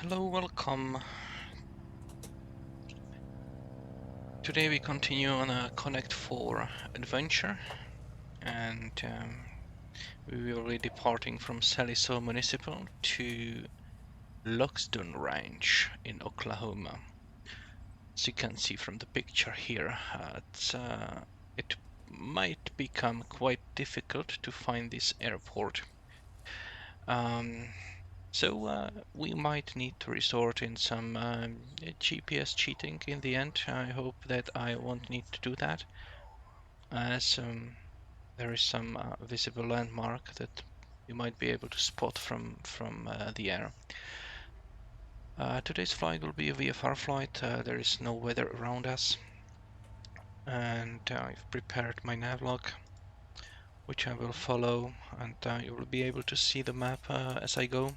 Hello, welcome. Today we continue on a Connect 4 adventure, and we will be departing from Saliso Municipal to Loxton Ranch in Oklahoma. As you can see from the picture here, it might become quite difficult to find this airport. So we might need to resort in some GPS cheating in the end. I hope that I won't need to do that, as there is some visible landmark that you might be able to spot from the air. Today's flight will be a VFR flight. There is no weather around us, and I've prepared my navlog, which I will follow, and you will be able to see the map as I go.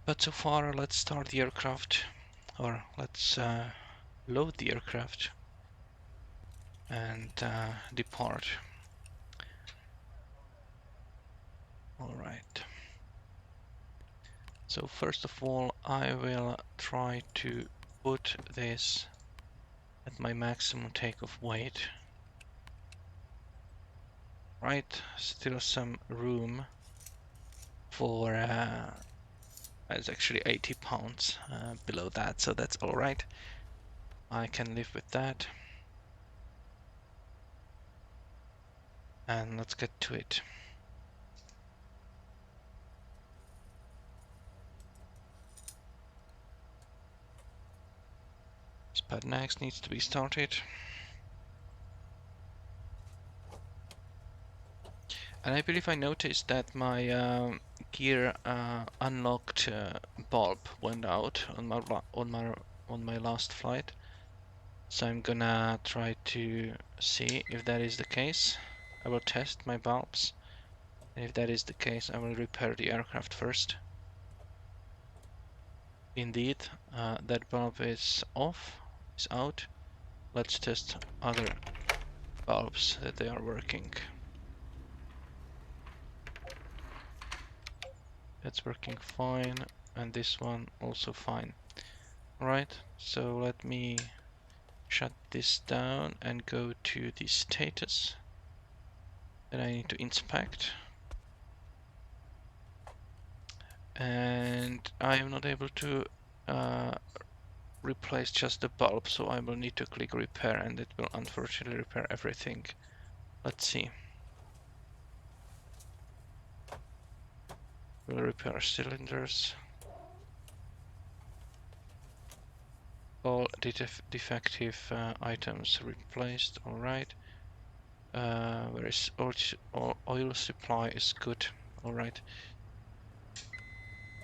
But so far, let's start the aircraft, or let's load the aircraft and depart. All right. So first of all, I will try to put this at my maximum takeoff weight. Right, still some room for, it's actually 80 pounds below that, so that's all right. I can live with that. And let's get to it. Spad next needs to be started. And I believe I noticed that my gear unlocked bulb went out on my last flight. So I'm gonna try to see if that is the case. I will test my bulbs, and if that is the case, I will repair the aircraft first. Indeed, that bulb is off, is out. Let's test other bulbs that they are working. That's working fine, and this one also fine. Alright, so let me shut this down and go to the status that I need to inspect. And I am not able to replace just the bulb, so I will need to click repair, and it will unfortunately repair everything. Let's see. We'll repair cylinders. All defective items replaced. All right. Where is oil supply is good. All right.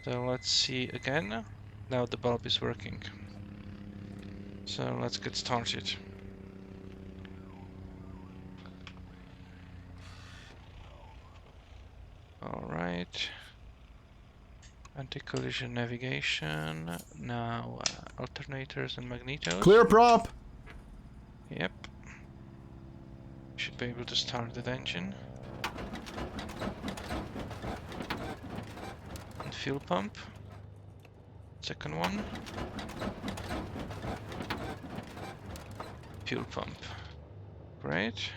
So let's see again. Now the bulb is working. So let's get started. All right. Anti-collision navigation. Now alternators and magnetos. Clear prop. Yep. Should be able to start that engine. And fuel pump. Second one. Fuel pump. Great.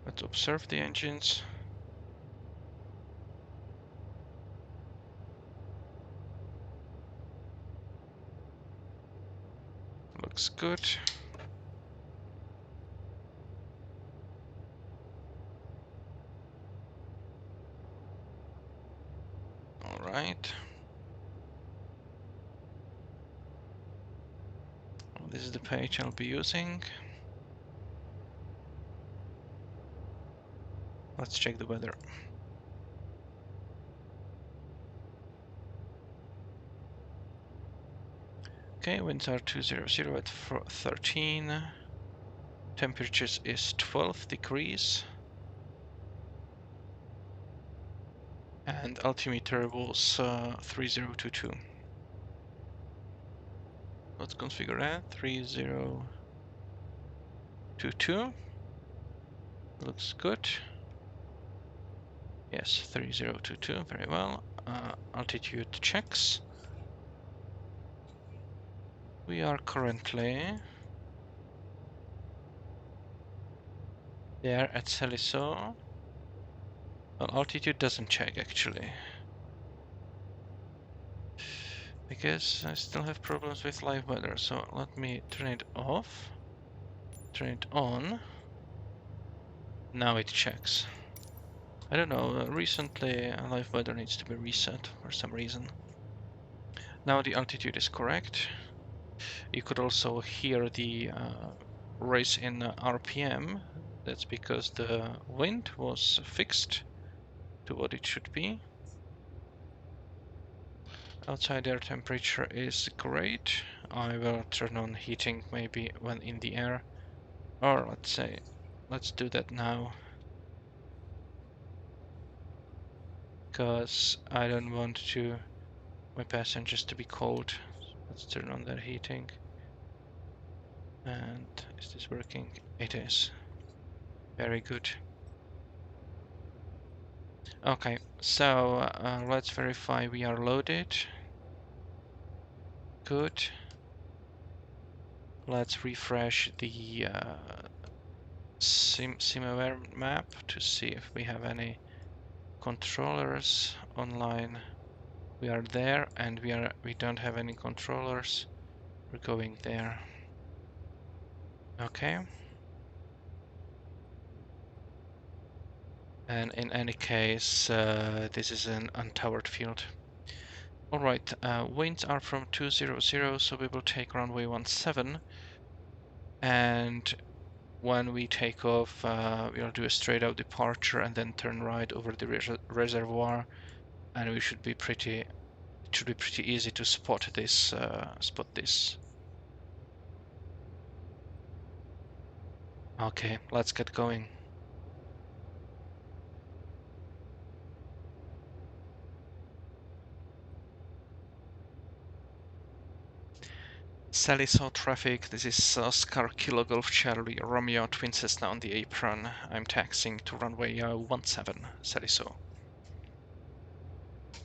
Let's observe the engines. Looks good. All right. This is the page I'll be using. Let's check the weather. Okay, winds are 200 at 13. Temperatures is 12 degrees. And altimeter was 3022. Let's configure that. 3022. Looks good. Yes, 3022, very well. Altitude checks. We are currently there at Seliso. Well, altitude doesn't check actually. Because I still have problems with live weather, so let me turn it off. Turn it on. Now it checks. I don't know, recently live weather needs to be reset for some reason. Now the altitude is correct. You could also hear the raise in RPM. That's because the wind was fixed to what it should be. Outside air temperature is great. I will turn on heating maybe when in the air. Or let's do that now. Because I don't want my passengers to be cold. Let's turn on that heating. And is this working? It is. Very good. Okay, so let's verify we are loaded. Good. Let's refresh the SimAware map to see if we have any controllers online. We are there, and we don't have any controllers. We're going there. Okay. And in any case, this is an untowered field. Alright, winds are from 200, so we will take runway 17. And when we take off, we'll do a straight out departure and then turn right over the reservoir. And we should be pretty, it should be pretty easy to spot this. Okay, let's get going. Seliso traffic, this is Oscar Kilo Golf Charlie Romeo Twin Cessna on the apron. I'm taxiing to runway 17, Seliso.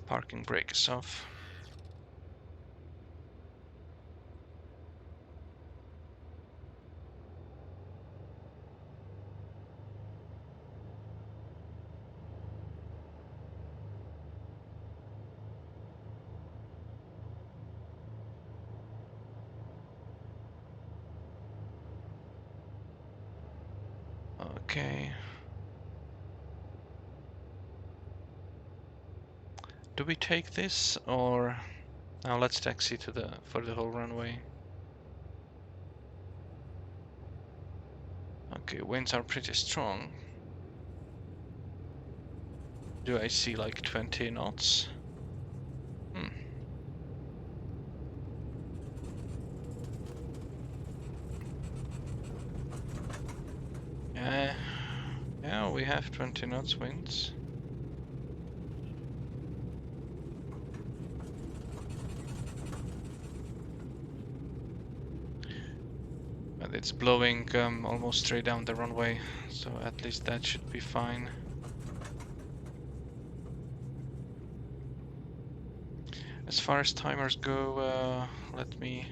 Parking brake is off. Okay. Do we take this or now let's taxi for the whole runway. Okay, winds are pretty strong. Do I see like 20 knots? Yeah, we have 20 knots winds. But it's blowing almost straight down the runway, so at least that should be fine. As far as timers go, let me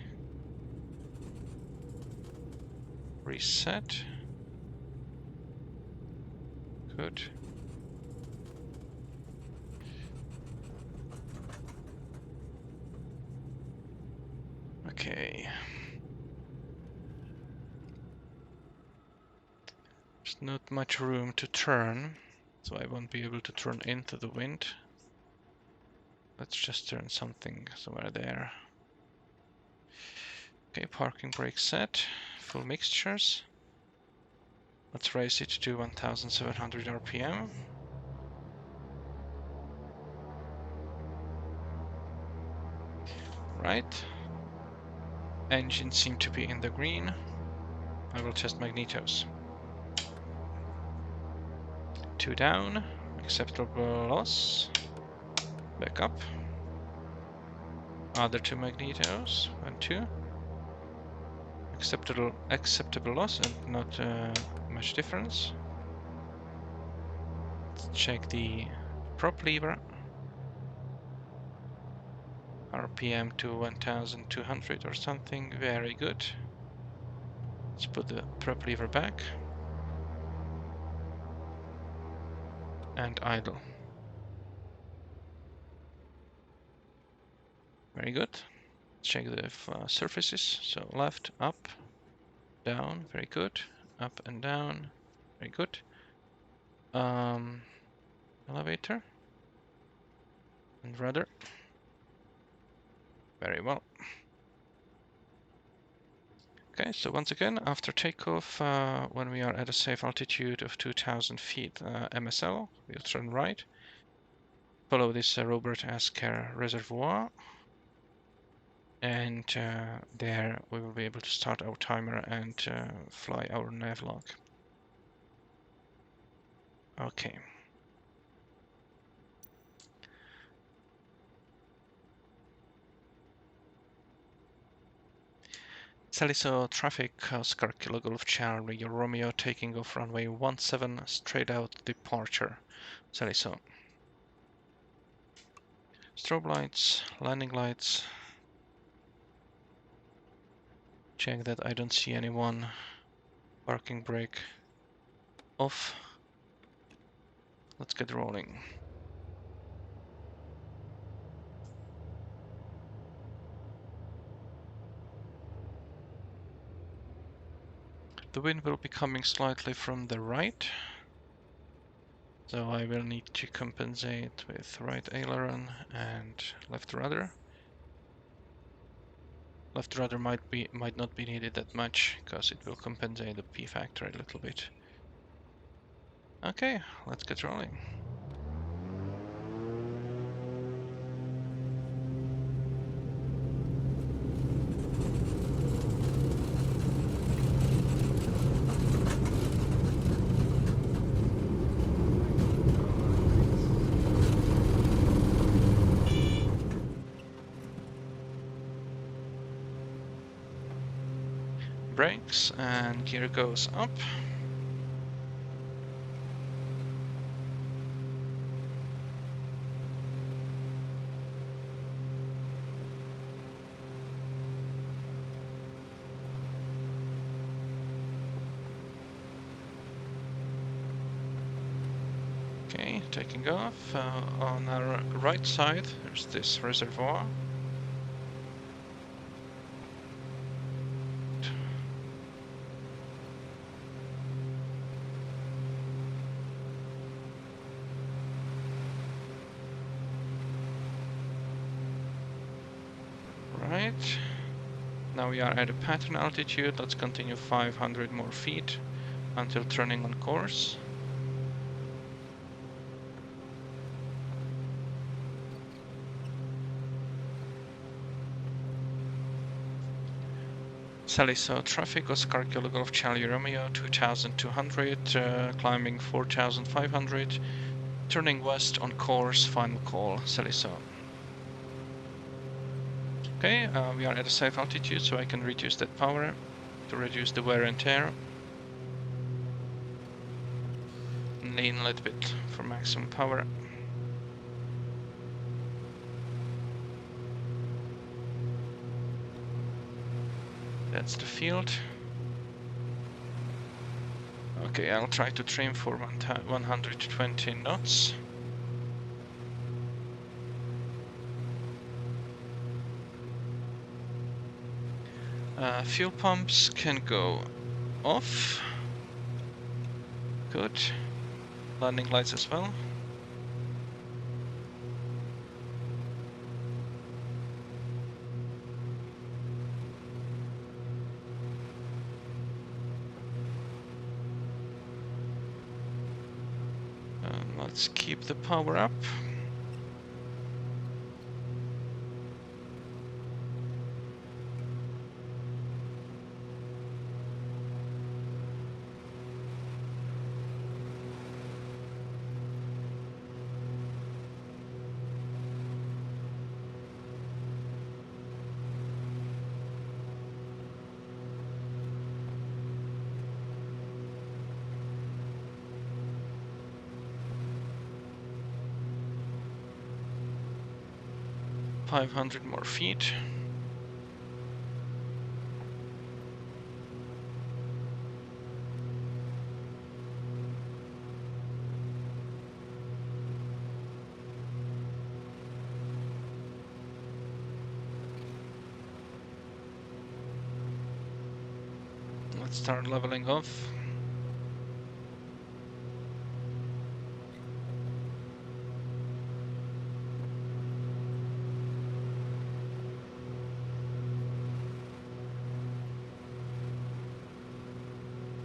reset. Good. Okay. There's not much room to turn, so I won't be able to turn into the wind. Let's just turn something somewhere there. Okay, parking brake set, full mixtures. Let's raise it to 1700 RPM. Right. Engines seem to be in the green. I will test magnetos. 2 down, acceptable loss. Back up. Other 2 magnetos, 1, 2. Acceptable loss and not much difference. Let's check the prop lever. RPM to 1200 or something. Very good. Let's put the prop lever back. And idle. Very good. Check the surfaces. So left, up, down. Very good. Up and down. Very good. Elevator. And rudder. Very well. Okay, so once again, after takeoff, when we are at a safe altitude of 2000 feet MSL, we'll turn right, follow this Robert Asker reservoir, and there we will be able to start our timer and fly our navlog. Okay. Saliso traffic, Oscar Kilo Golf Charlie Romeo taking off runway 17 straight out departure. Saliso. Strobe lights, landing lights. Check that I don't see anyone. Parking brake off. Let's get rolling. The wind will be coming slightly from the right, so I will need to compensate with right aileron and left rudder. Left rudder might not be needed that much because it will compensate the P factor a little bit. Okay, let's get rolling. Brakes and gear goes up. Okay, taking off. On our right side, there's this reservoir. Right. Now we are at a pattern altitude. Let's continue 500 more feet until turning on course. Saliso traffic, Oscar Kilo Golf Charlie Romeo 2200, climbing 4500, turning west on course, final call, Saliso. Okay, we are at a safe altitude, so I can reduce that power to reduce the wear and tear. Lean a little bit for maximum power. That's the field. Okay, I'll try to trim for 120 knots. Fuel pumps can go off. Good. Landing lights as well. Let's keep the power up. 500 more feet. Let's start leveling off.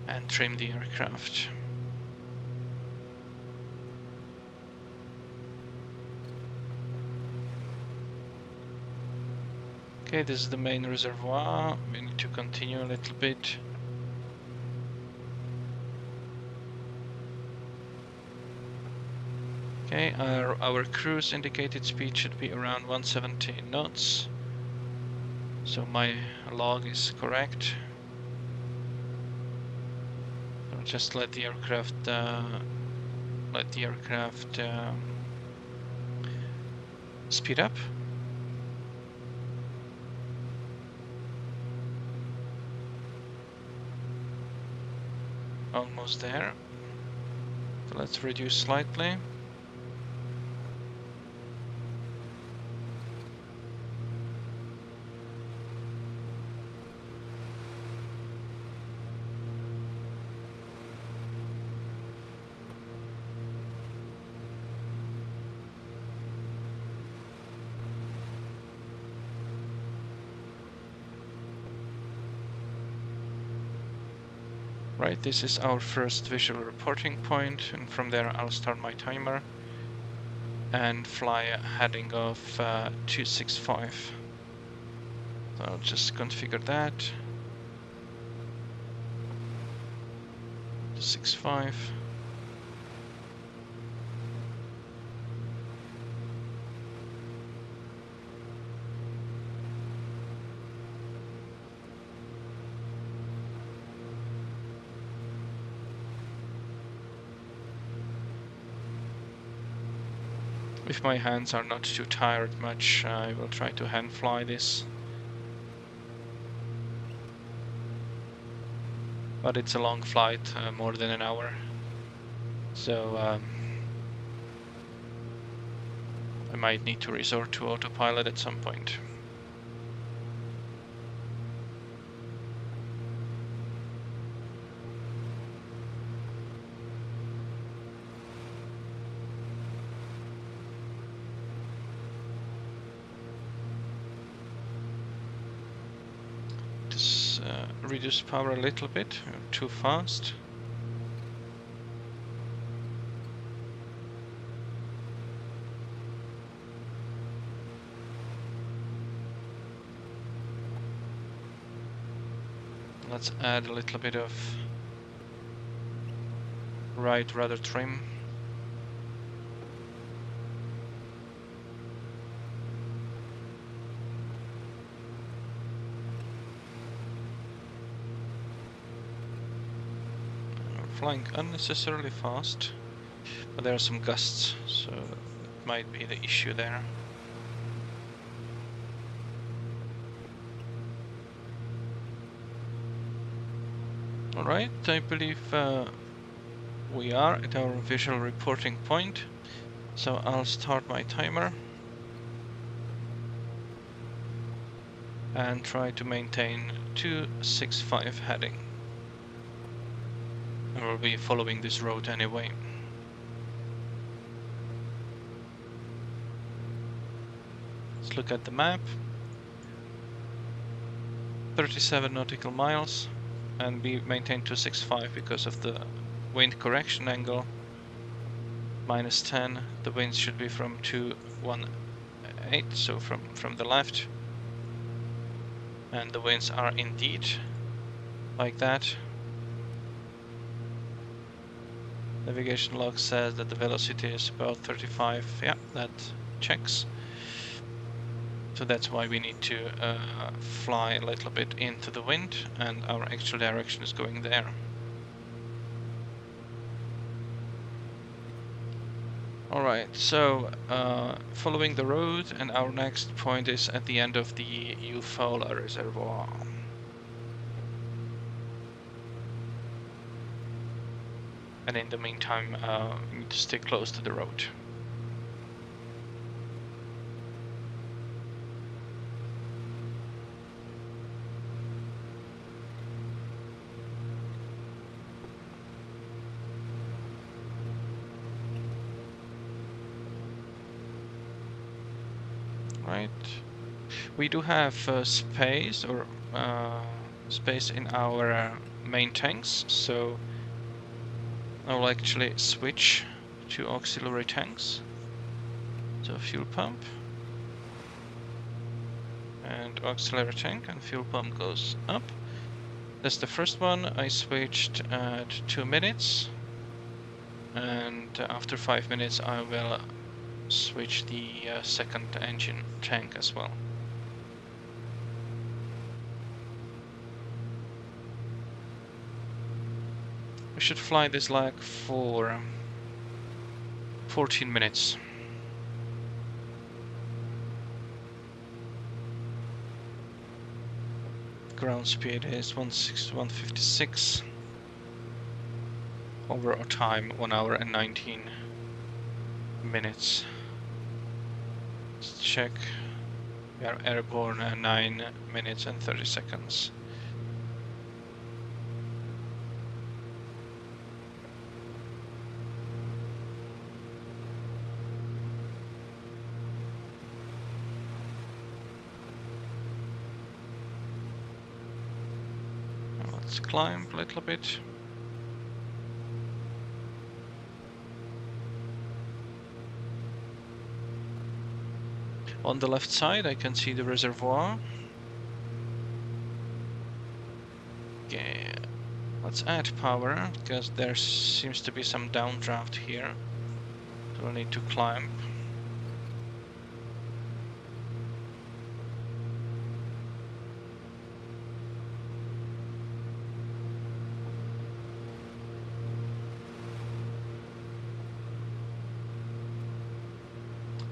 And trim the aircraft. Okay, this is the main reservoir. We need to continue a little bit. Okay, our cruise indicated speed should be around 170 knots. So my log is correct. I'll just let the aircraft speed up. Almost there. So let's reduce slightly. Right, this is our first visual reporting point, and from there I'll start my timer and fly a heading of 265. So I'll just configure that. 265. If my hands are not too tired much, I will try to hand fly this. But it's a long flight, more than an hour. So I might need to resort to autopilot at some point. Reduce power a little bit, too fast. Let's add a little bit of right rudder trim. Flying unnecessarily fast, but there are some gusts, so that might be the issue there. Alright, I believe we are at our visual reporting point, so I'll start my timer and try to maintain 265 heading. I will be following this road anyway. Let's look at the map. 37 nautical miles, and we maintain 265 because of the wind correction angle. -10. The winds should be from 218, so from the left. And the winds are indeed like that. Navigation log says that the velocity is about 35. Yeah, that checks. So that's why we need to fly a little bit into the wind, and our actual direction is going there. Alright, so following the road, and our next point is at the end of the Eufaula reservoir. And in the meantime, we need to stay close to the road. Right. We do have space in our main tanks, so I'll actually switch to auxiliary tanks. So fuel pump and auxiliary tank, and fuel pump goes up. That's the first one. I switched at 2 minutes, and after 5 minutes I will switch the second engine tank as well. We should fly this lag for 14 minutes. Ground speed is 156 over our time 1 hour and 19 minutes. Let's check. We are airborne 9 minutes and 30 seconds. Let's climb a little bit. On the left side I can see the reservoir. Okay, let's add power, because there seems to be some downdraft here. So we'll need to climb.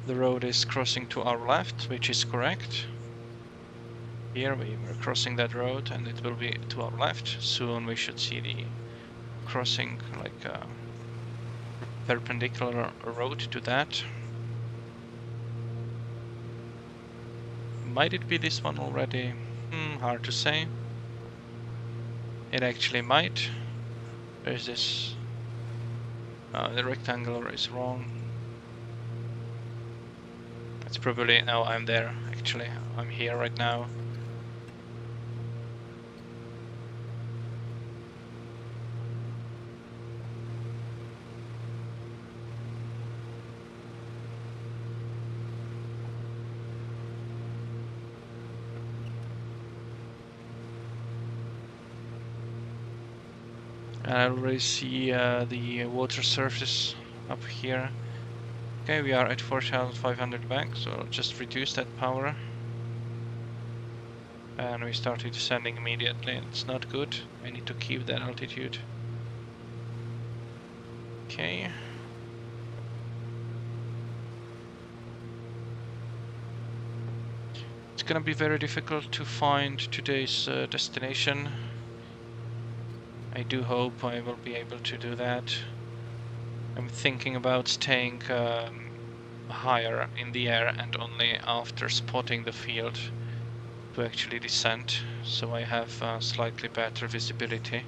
The road is crossing to our left, which is correct. Here we were crossing that road, and it will be to our left. Soon we should see the crossing, like a perpendicular road to that. Might it be this one already? Hard to say. It actually might. Where's this? The rectangular is wrong. It's probably, no, I'm there, actually. I'm here right now. And I already see the water surface up here. Okay, we are at 4,500 back, so I'll just reduce that power. And we started descending immediately. It's not good. I need to keep that altitude. Okay. It's gonna be very difficult to find today's destination. I do hope I will be able to do that. I'm thinking about staying higher in the air and only after spotting the field to actually descend, so I have slightly better visibility.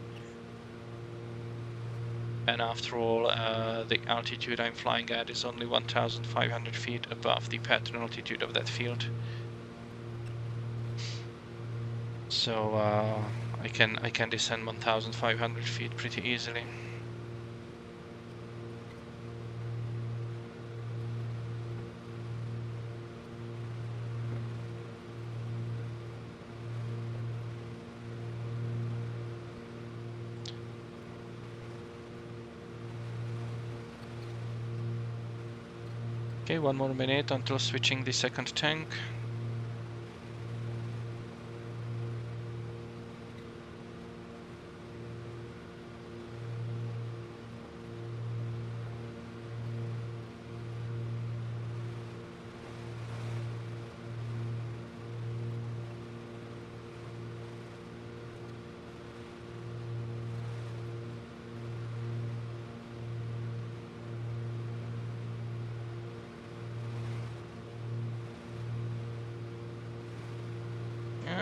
And after all, the altitude I'm flying at is only 1,500 feet above the pattern altitude of that field. So I can descend 1,500 feet pretty easily. Okay, 1 more minute until switching the second tank.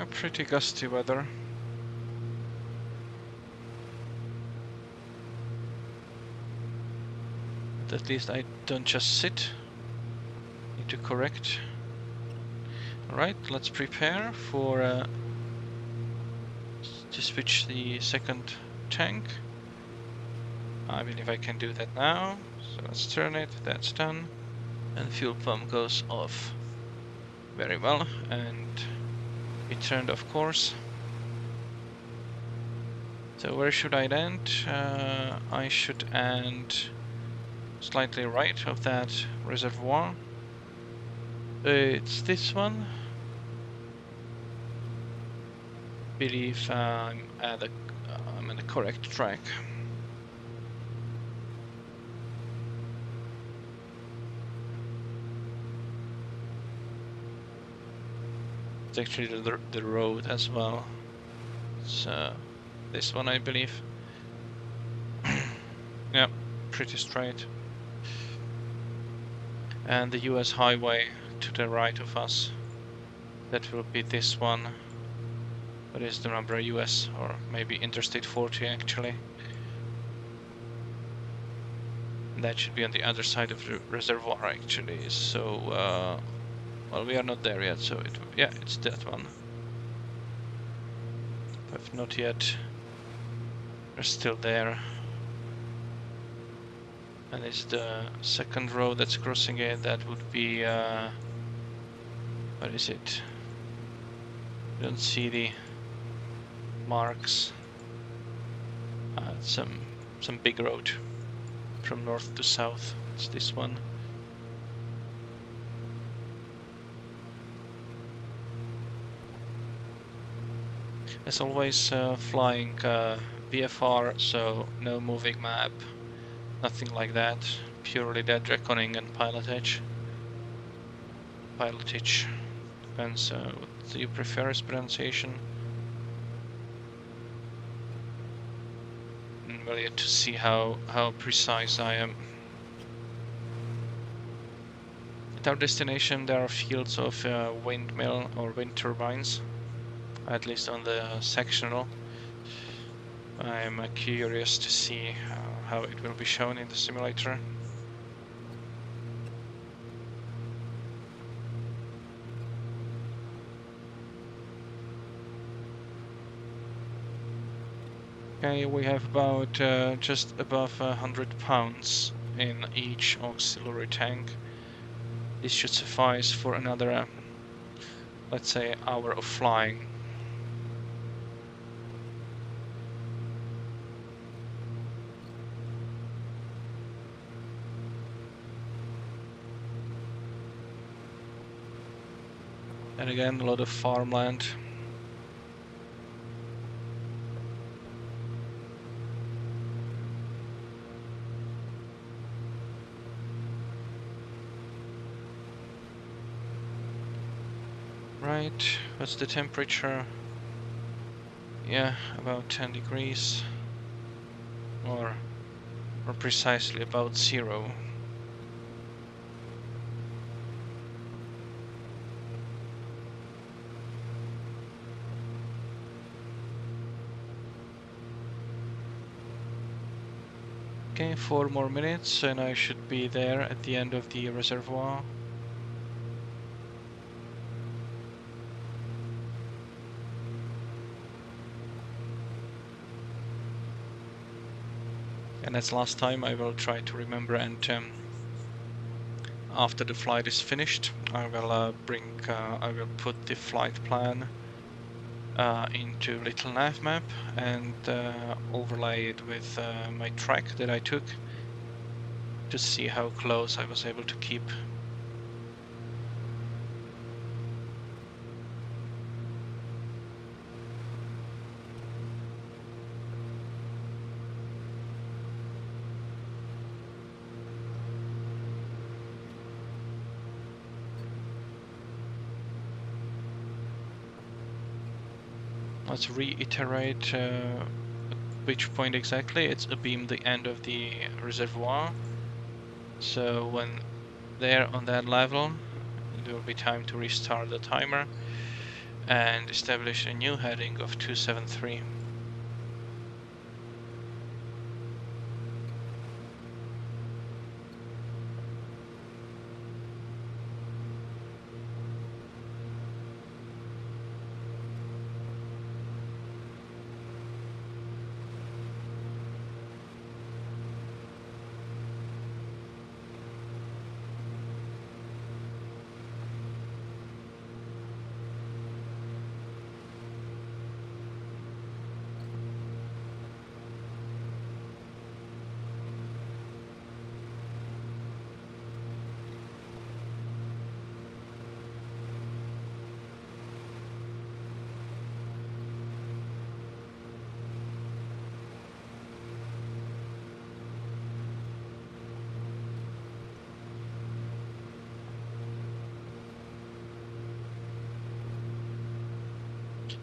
Yeah, pretty gusty weather. But at least I don't just sit. Need to correct. Alright, let's prepare for to switch the second tank. I believe I can do that now. So let's turn it, that's done. And fuel pump goes off. Very well, and it turned, of course. So where should I end? I should end slightly right of that reservoir. It's this one. Believe I'm at the correct track. It's actually the road as well. It's this one, I believe. Yeah, pretty straight. And the US highway to the right of us. That will be this one. What is the number? US, or maybe Interstate 40 actually. And that should be on the other side of the reservoir actually. So, well, we are not there yet. So yeah, it's that one. But not yet. We're still there. And it's the second road that's crossing it. That would be what is it? Don't see the marks. Some big road from north to south. It's this one. As always, flying VFR, so no moving map, nothing like that. Purely dead reckoning and pilotage. Pilotage depends what you prefer as pronunciation. And well, yet to see how precise I am. At our destination, there are fields of windmill or wind turbines, at least on the sectional. I'm curious to see how it will be shown in the simulator. Okay, we have about just above 100 pounds in each auxiliary tank. This should suffice for another, let's say, hour of flying. And again, a lot of farmland. Right, what's the temperature? Yeah, about 10 degrees. Or more precisely, about 0. Okay, 4 more minutes and I should be there at the end of the reservoir. And as last time, I will try to remember, and after the flight is finished, I will I will put the flight plan into little nav map and overlay it with my track that I took to see how close I was able to keep. Let's reiterate at which point exactly. It's abeam the end of the reservoir. So when they're on that level, there will be time to restart the timer. and establish a new heading of 273.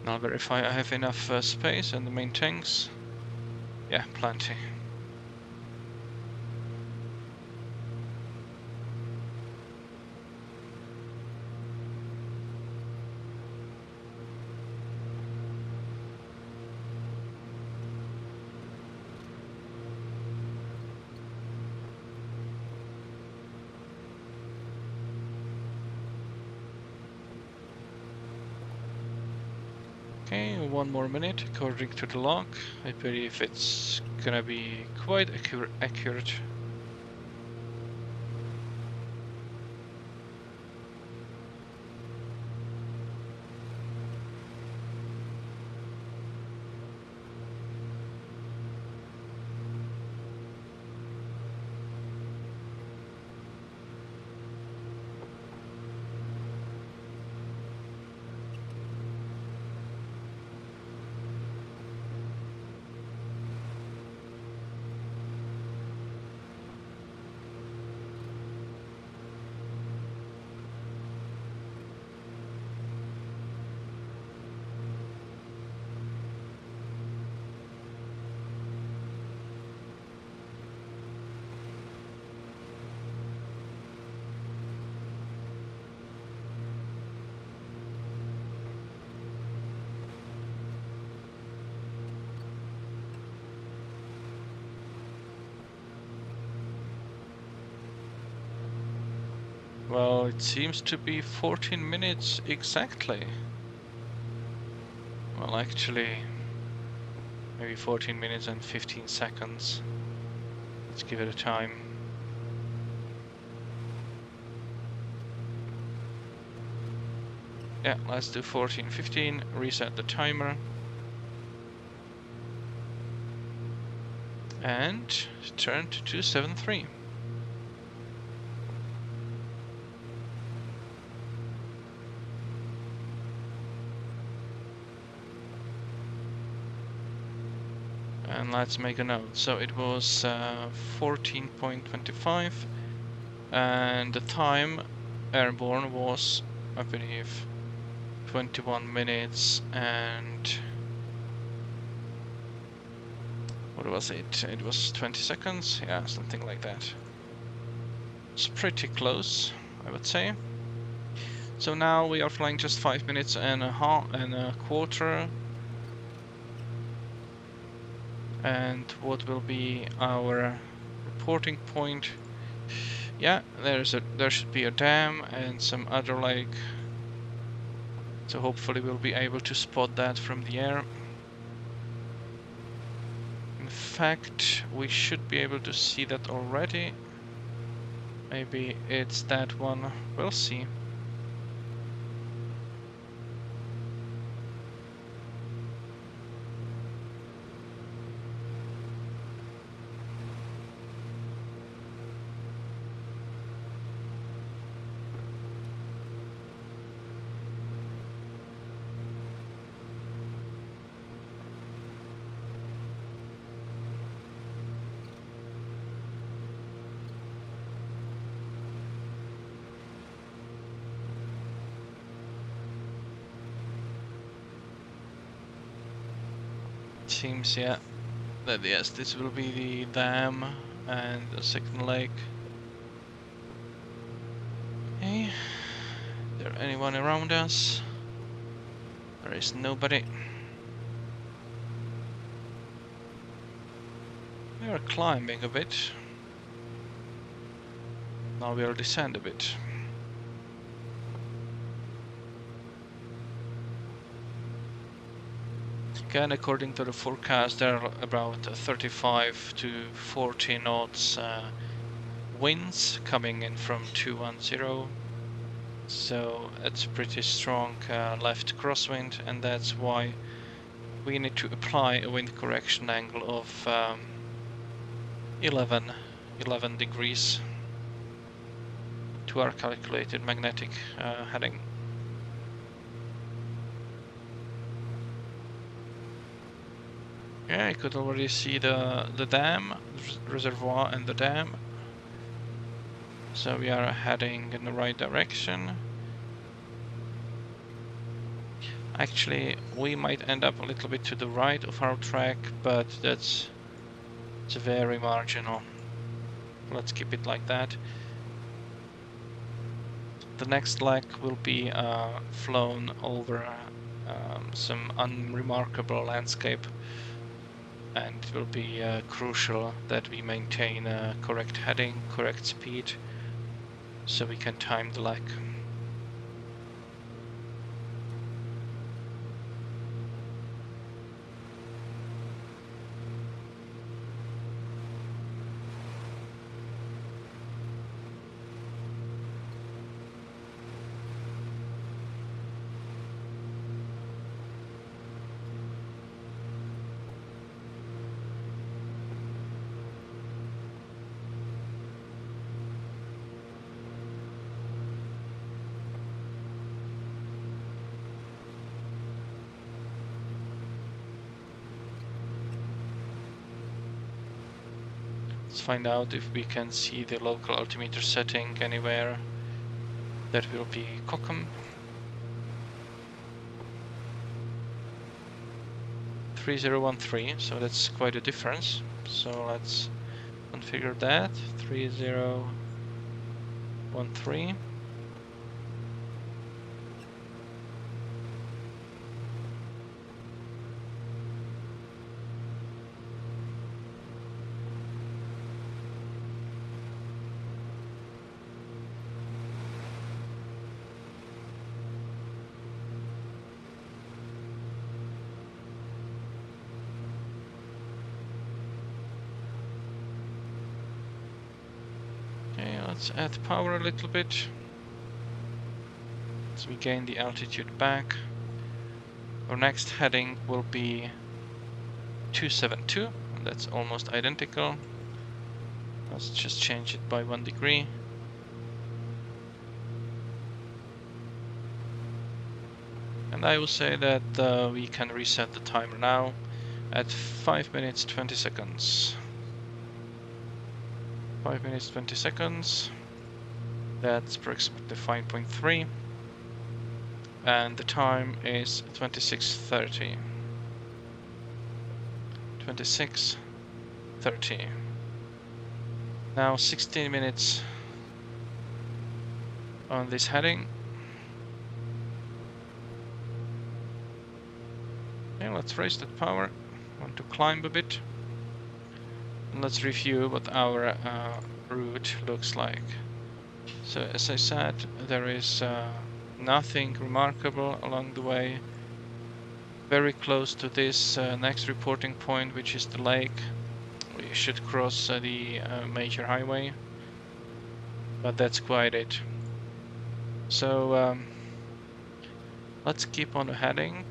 Now verify I have enough space in the main tanks. Yeah, plenty. Okay, 1 more minute according to the log. I believe it's gonna be quite accurate. Well, it seems to be 14 minutes exactly. Well, actually, maybe 14 minutes and 15 seconds. Let's give it a time. Yeah, let's do 14:15, reset the timer. And turn to 273. And let's make a note. So it was 14.25 and the time airborne was, I believe, 21 minutes and what was it? It was 20 seconds? Yeah, something like that. It's pretty close, I would say. So now we are flying just 5 minutes and a quarter. And what will be our reporting point? Yeah, there should be a dam and some other lake. So hopefully we'll be able to spot that from the air. In fact, we should be able to see that already. Maybe it's that one. We'll see. Seems, yeah, that yes, this will be the dam and the second lake. Okay, is there anyone around us? There is nobody. We are climbing a bit. Now we'll descend a bit. Again, according to the forecast, there are about 35 to 40 knots winds coming in from 210. So it's pretty strong left crosswind, and that's why we need to apply a wind correction angle of 11 degrees to our calculated magnetic heading. Yeah, I could already see the dam, reservoir and the dam. So we are heading in the right direction. Actually, we might end up a little bit to the right of our track, but it's very marginal. Let's keep it like that. The next leg will be flown over some unremarkable landscape, and it will be crucial that we maintain a correct heading, correct speed, so we can time the leg. Let's find out if we can see the local altimeter setting anywhere. That will be Cockham. 3013, so that's quite a difference. So let's configure that. 3013. Let's add power a little bit as we gain the altitude back. Our next heading will be 272, and that's almost identical. Let's just change it by 1 degree. And I will say that we can reset the timer now at 5 minutes 20 seconds. 5 minutes 20 seconds. That's approximately 5.3. And the time is 26:30. 26:30. Now 16 minutes on this heading. Okay, let's raise that power. Want to climb a bit. And let's review what our route looks like. So as I said, there is nothing remarkable along the way. Very close to this next reporting point, which is the lake. We should cross the major highway, but that's quite it. So let's keep on heading.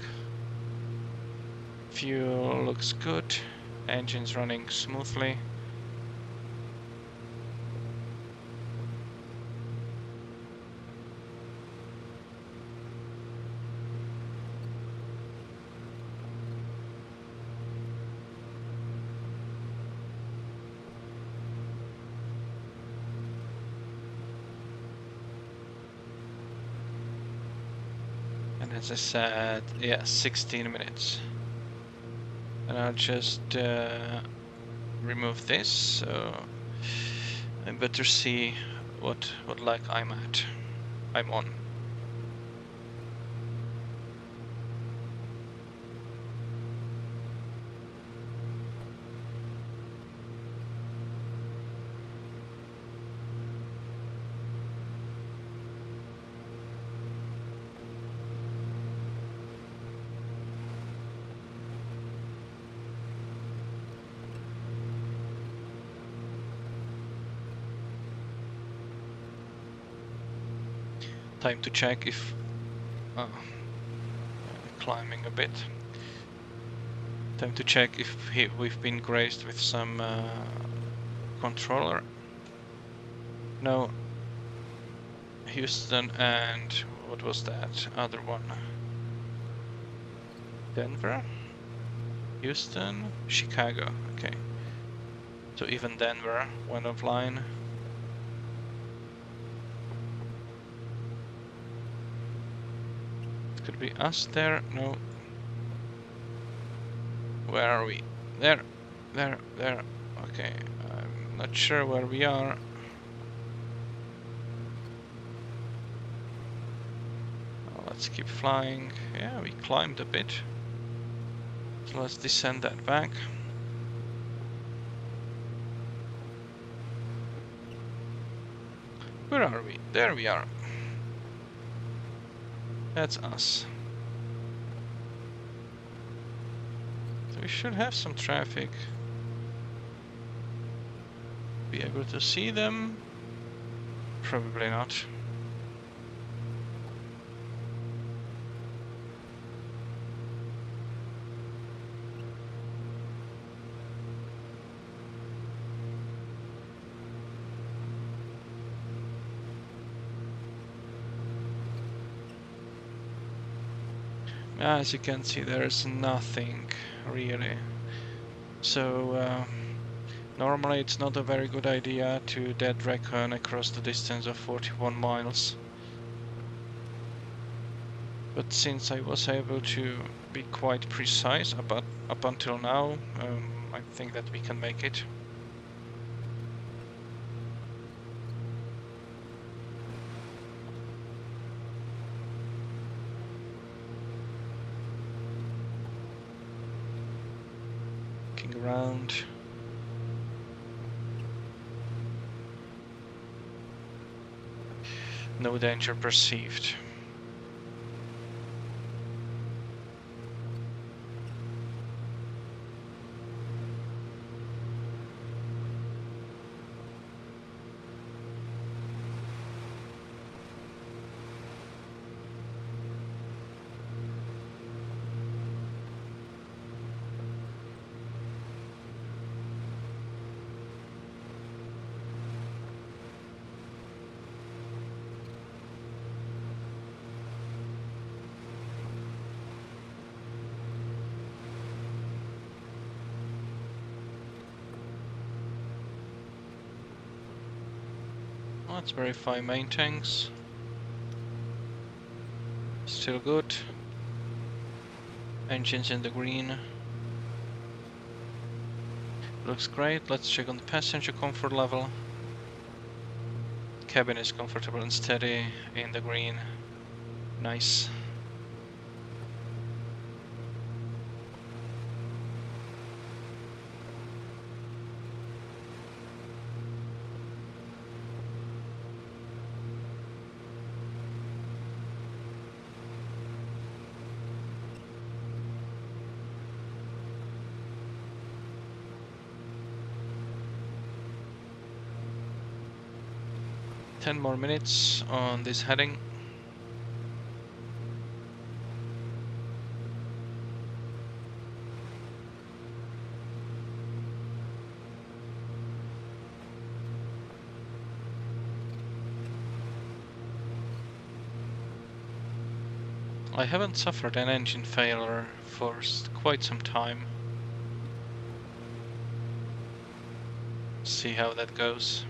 Fuel looks good. Engine's running smoothly. And as I said, yeah, 16 minutes. And I'll just remove this, so I better see what leg I'm on. Time to check if... climbing a bit. Time to check if we've been graced with some controller. No. Houston and... what was that other one? Denver? Houston? Chicago, okay. So even Denver went offline. It could be us there, no. Where are we? There, there. Okay, I'm not sure where we are. Let's keep flying. Yeah, we climbed a bit. So let's descend that back. Where are we? There we are. That's us. So we should have some traffic. Be able to see them? Probably not. As you can see, there's nothing really. So normally it's not a very good idea to dead recon across the distance of 41 miles. But since I was able to be quite precise up until now, I think that we can make it. Looking around. No danger perceived. Let's verify main tanks. Still good. Engines in the green. Looks great. Let's check on the passenger comfort level. Cabin is comfortable and steady in the green. Nice. Ten more minutes on this heading. I haven't suffered an engine failure for quite some time. See how that goes.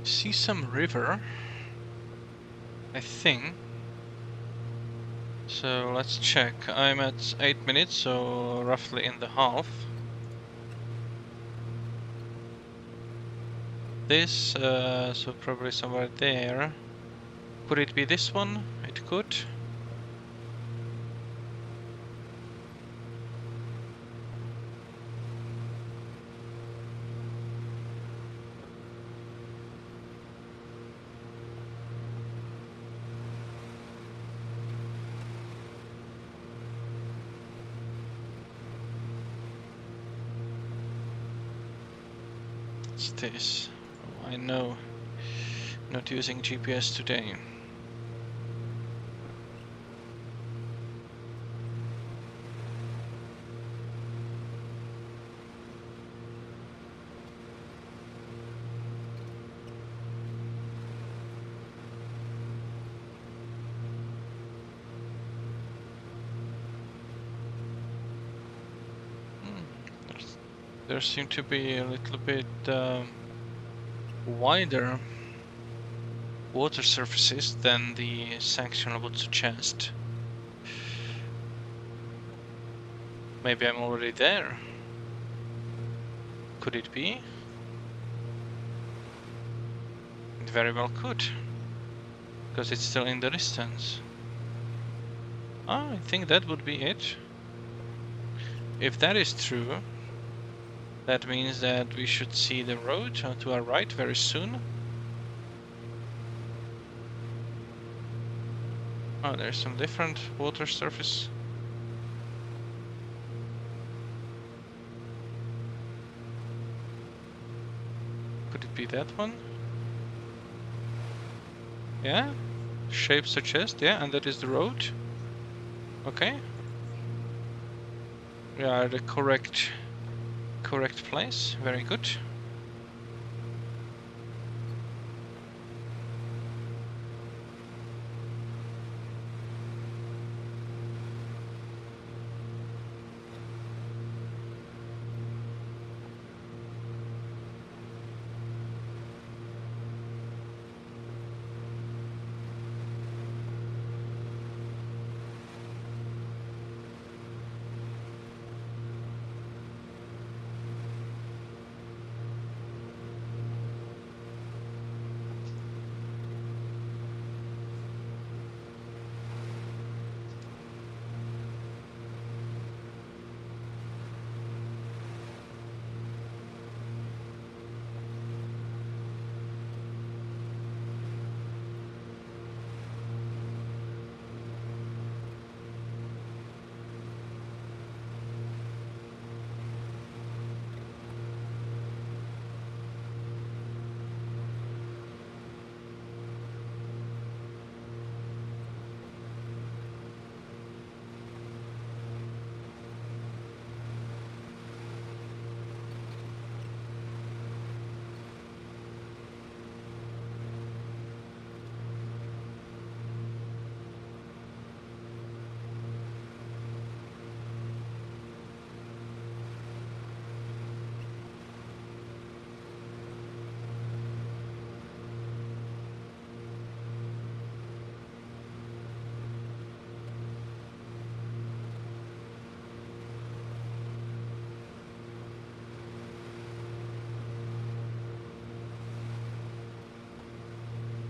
See some river, I think. So let's check. I'm at 8 minutes, so roughly in the half. This, so probably somewhere there. Could it be this one? It could. What's this? Oh, I know. Not using GPS today. There seem to be a little bit wider water surfaces than the sanction would suggest. Maybe I'm already there. Could it be? It very well could, because it's still in the distance. I think that would be it. If that is true, that means that we should see the road to our right very soon. Oh, there's some different water surface. Could it be that one? Yeah, shape suggests, yeah, and that is the road. Okay. We are at the correct place. Very good.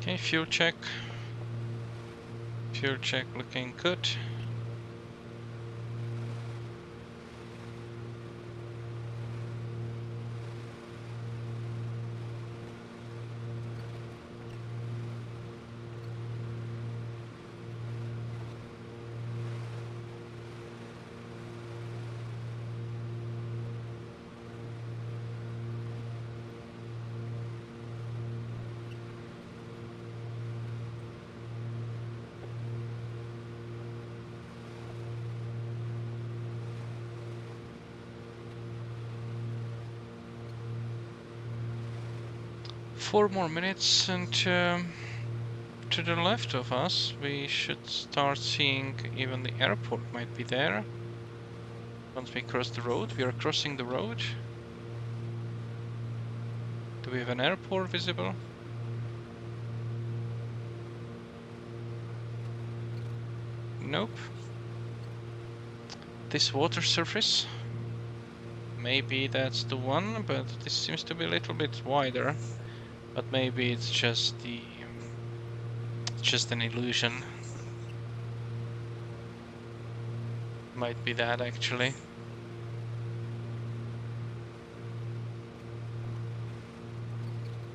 Okay, fuel check. Fuel check looking good. Four more minutes and to the left of us we should start seeing even the airport might be there. Once we cross the road, we are crossing the road. Do we have an airport visible? Nope. This water surface. Maybe that's the one, but this seems to be a little bit wider. But maybe it's just an illusion. Might be that actually.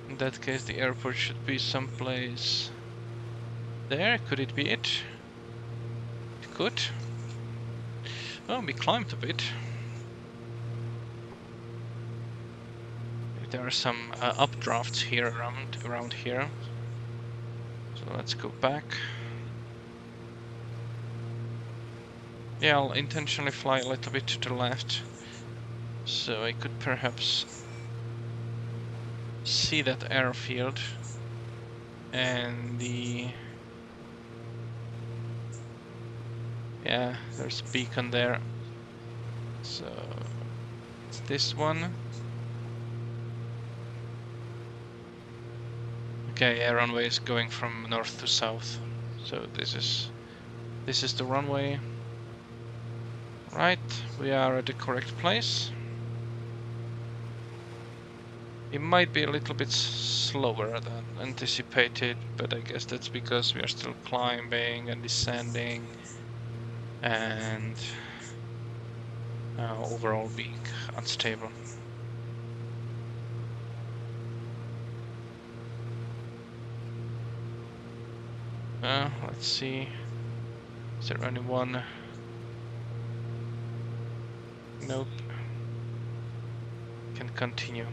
In that case, the airport should be someplace there. Could it be it? It could. Oh, we climbed a bit. There are some updrafts here around here. So let's go back. Yeah, I'll intentionally fly a little bit to the left, so I could perhaps see that airfield and yeah, there's a beacon there. So it's this one. Okay, yeah, runway is going from north to south. So this is the runway. Right, we are at the correct place. It might be a little bit slower than anticipated, but I guess that's because we are still climbing and descending and overall being unstable. Let's see. Is there anyone? Nope. Can continue.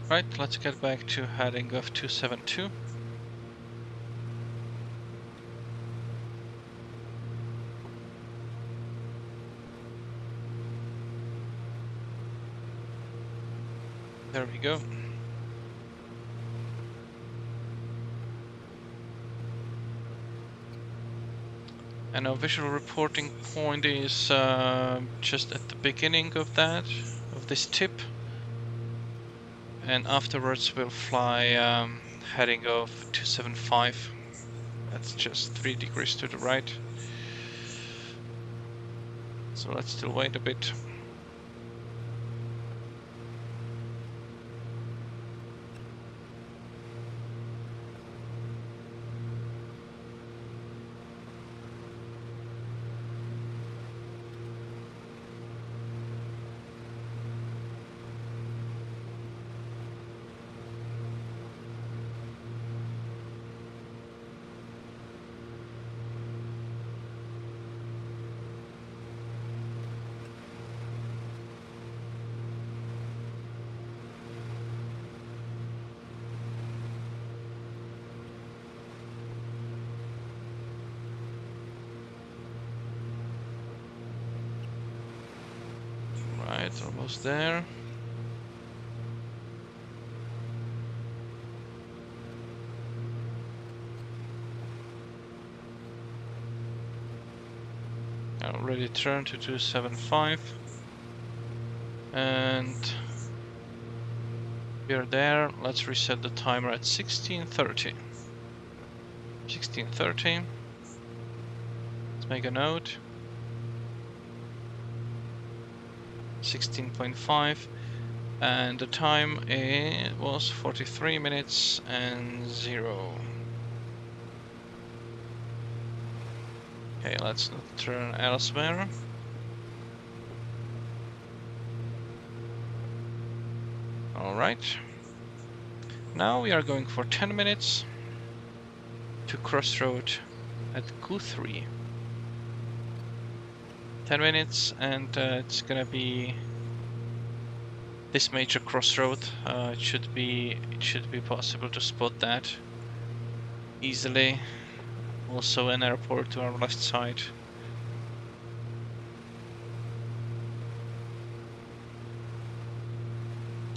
Right, let's get back to heading of 272. There we go. And our visual reporting point is just at the beginning of this tip. And afterwards we'll fly heading of 275. That's just 3 degrees to the right. So let's still wait a bit. Right, almost there. Already turned to 275. And we're there. Let's reset the timer at 16:30. 16:30. Let's make a note. 16.5, and the time was 43 minutes and 0. Okay, let's not turn elsewhere. Alright. Now we are going for 10 minutes to crossroad at Q3. 10 minutes, and it's gonna be this major crossroad. It should be possible to spot that easily. Also an airport to our left side.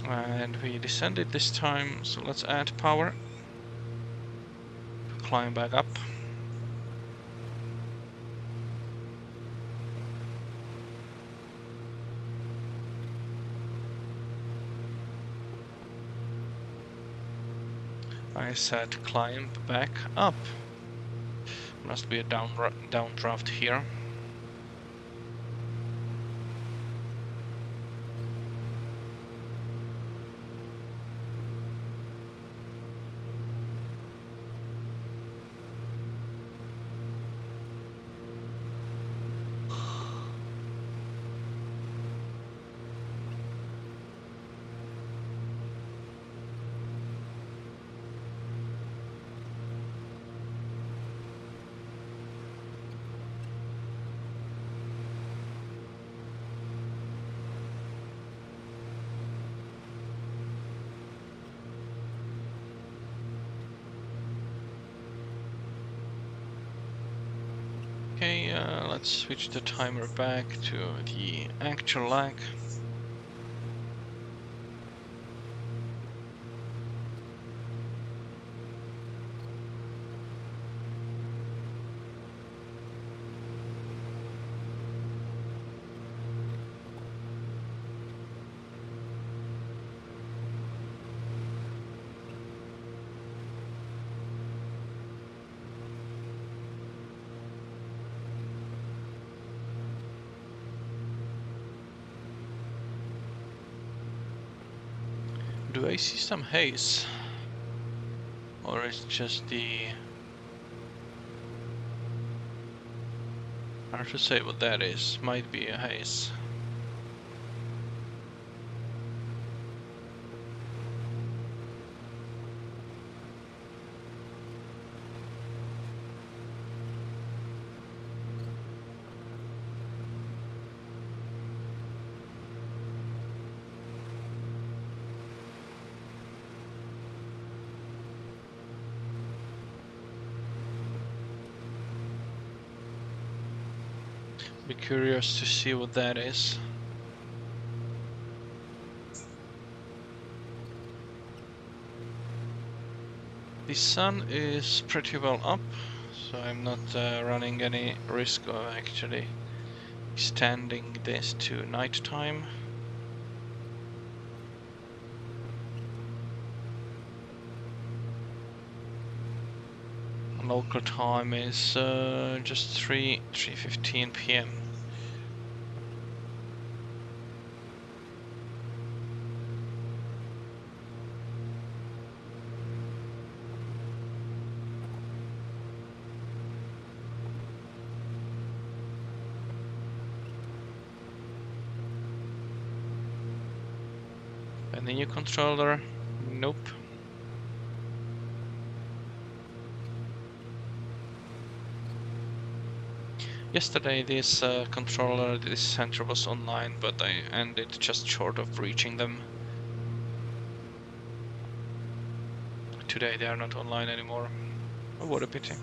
And we descended this time, so let's add power to climb back up. I said climb back up. Must be a downdraft here. Okay, let's switch the timer back to the actual lag. Do I see some haze? Or is it just the... Hard to say what that is. Might be a haze. Be curious to see what that is. The sun is pretty well up, so I'm not running any risk of actually extending this to night time. Local time is just 3:15 p.m. And the new controller, nope. Yesterday this controller, this center was online, but I ended just short of reaching them. Today they are not online anymore. Oh, what a pity.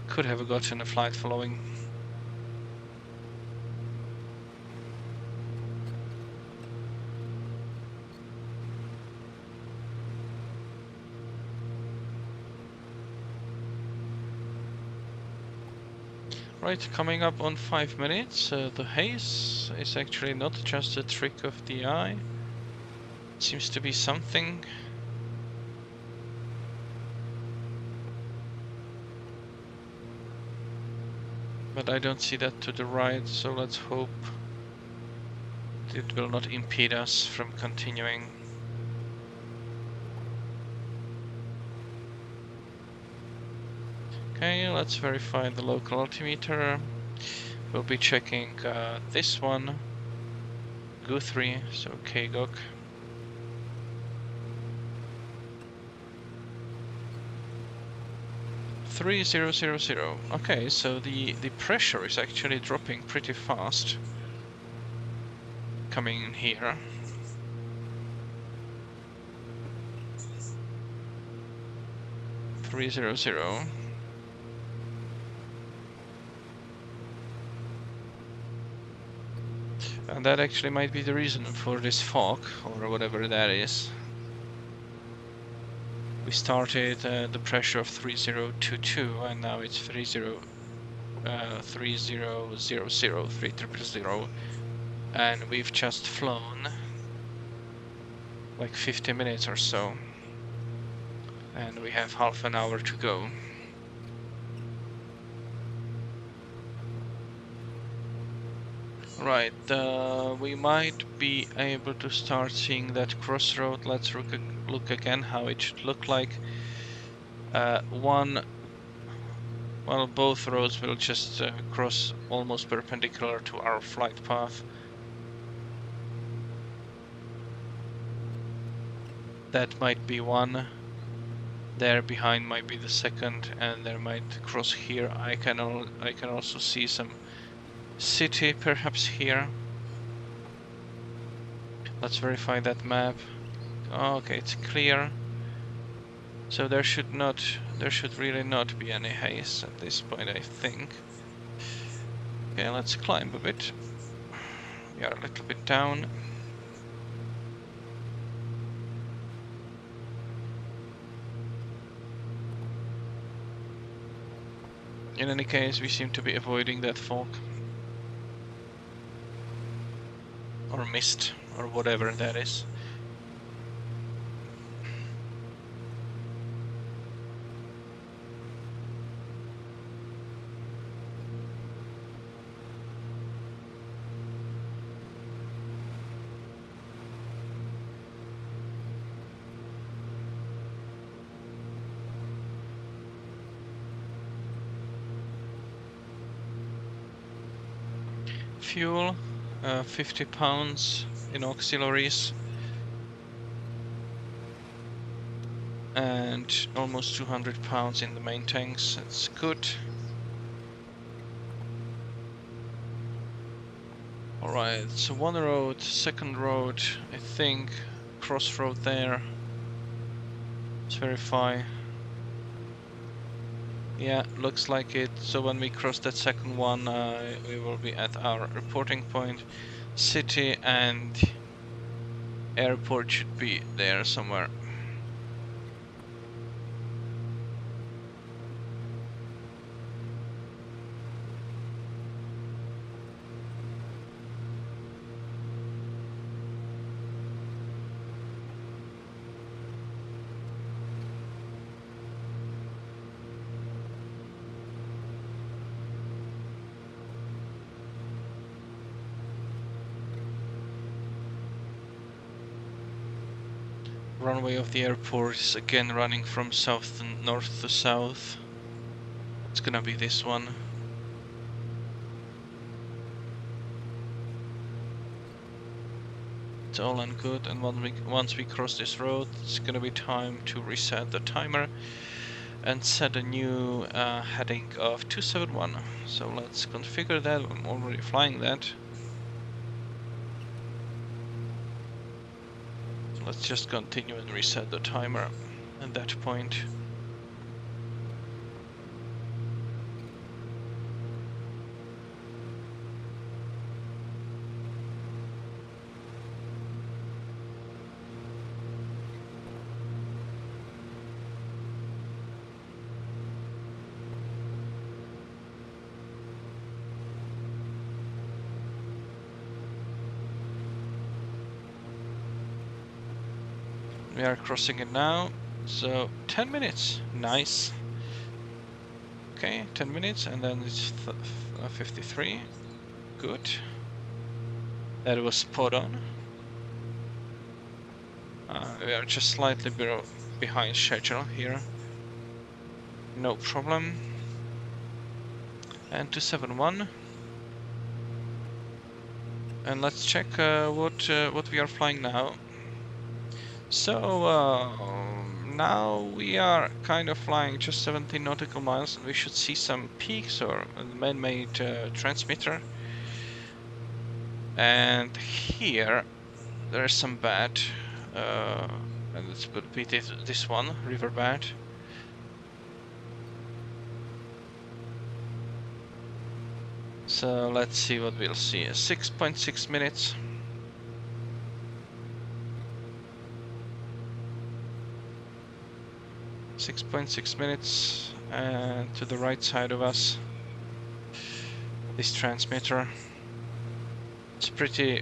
Could have gotten a flight following. Right, coming up on 5 minutes. The haze is actually not just a trick of the eye. It seems to be something. But I don't see that to the right, so let's hope it will not impede us from continuing. Okay, let's verify the local altimeter. We'll be checking this one, GO3, so KGOK. .3000. Okay, so the pressure is actually dropping pretty fast. Coming in here. .300. And that actually might be the reason for this fog, or whatever that is. We started the pressure of 3022, and now it's 3000, 3000, and we've just flown like 50 minutes or so. And we have half an hour to go. Right, we might be able to start seeing that crossroad. Let's look again how it should look like. Well, both roads will just cross almost perpendicular to our flight path. That might be one. There behind might be the second, and there might cross here. I can also see some city perhaps here. Let's verify that map. Okay, it's clear. So there should really not be any haze at this point, I think. Okay, let's climb a bit. We are a little bit down. In any case, we seem to be avoiding that fog. Or mist, or whatever that is. Fuel, 50 pounds in auxiliaries. And almost 200 pounds in the main tanks. That's good. Alright, so one road, second road, I think. Crossroad there. Let's verify. Yeah, looks like it. So when we cross that second one, we will be at our reporting point. City and airport should be there somewhere. Runway of the airport is again running from south to north to south. It's gonna be this one. It's all and good, and once we cross this road, it's gonna be time to reset the timer and set a new heading of 271. So let's configure that. I'm already flying that. Let's just continue and reset the timer at that point. We are crossing it now, so 10 minutes, nice. Okay, 10 minutes, and then it's 53, good. That was spot on. We are just slightly behind schedule here. No problem. And 271. And let's check what we are flying now. So now we are kind of flying just 17 nautical miles, and we should see some peaks or a man-made transmitter. And here there's some bat, and it would be this one, river bat. So let's see what we'll see. 6.6 minutes. And to the right side of us, this transmitter. It's pretty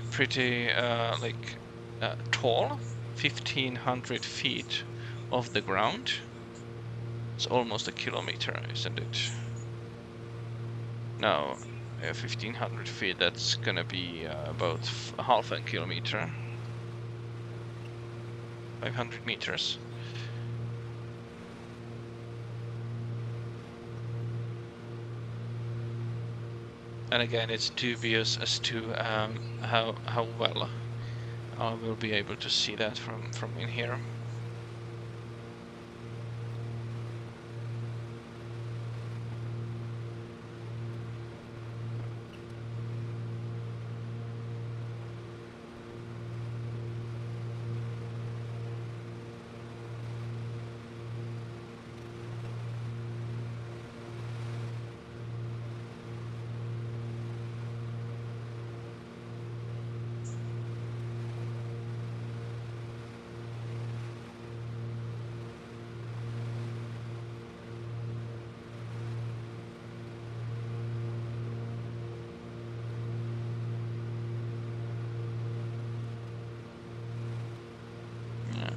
tall, 1,500 feet off the ground. It's almost a kilometer, isn't it? No, 1,500 feet, that's gonna be about half a kilometer. 500 meters. And again, it's dubious as to how well I will be able to see that from in here.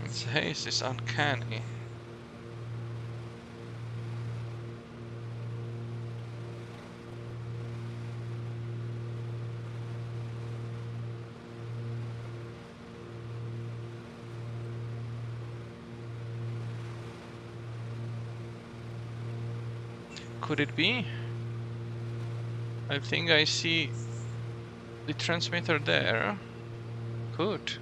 Its haze is uncanny. Could it be? I think I see the transmitter there. Could.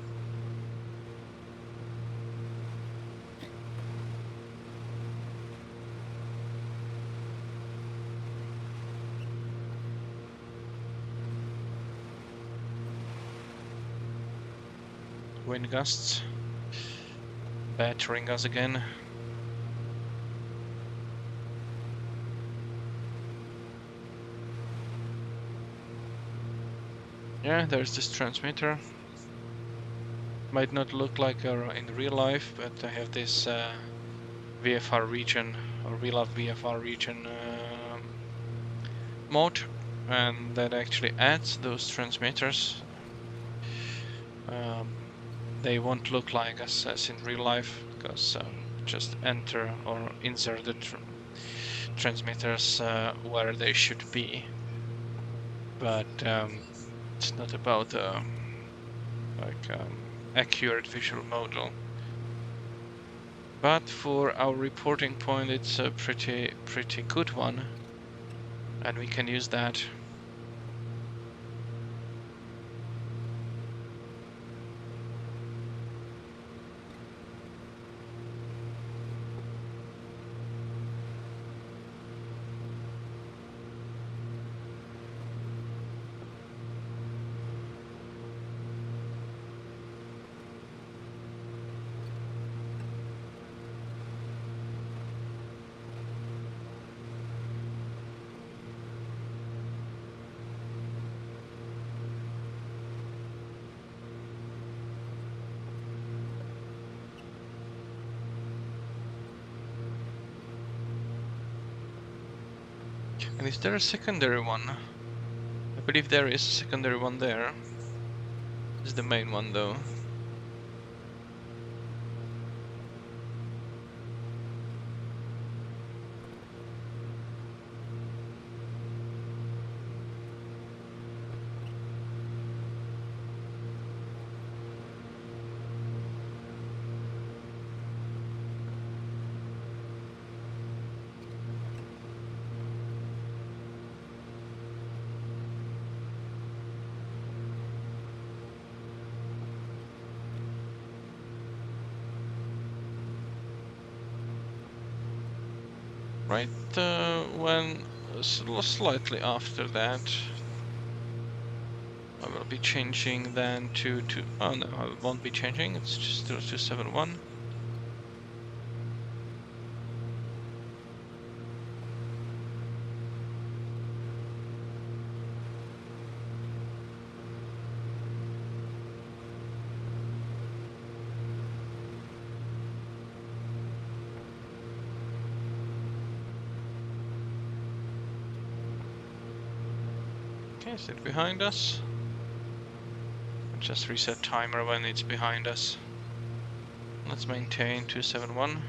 Wind gusts battering us again. Yeah, there's this transmitter. Might not look like in real life, but I have this VFR region, or we love VFR region mode, and that actually adds those transmitters. They won't look like as in real life, because just enter or insert the transmitters where they should be. But it's not about accurate visual model. But for our reporting point, it's a pretty good one, and we can use that. And is there a secondary one? I believe there is a secondary one there. This is the main one though. Right when slightly after that, I will be changing then to oh no, I won't be changing. It's just 0271. Okay, is it behind us? Just reset timer when it's behind us. Let's maintain 271.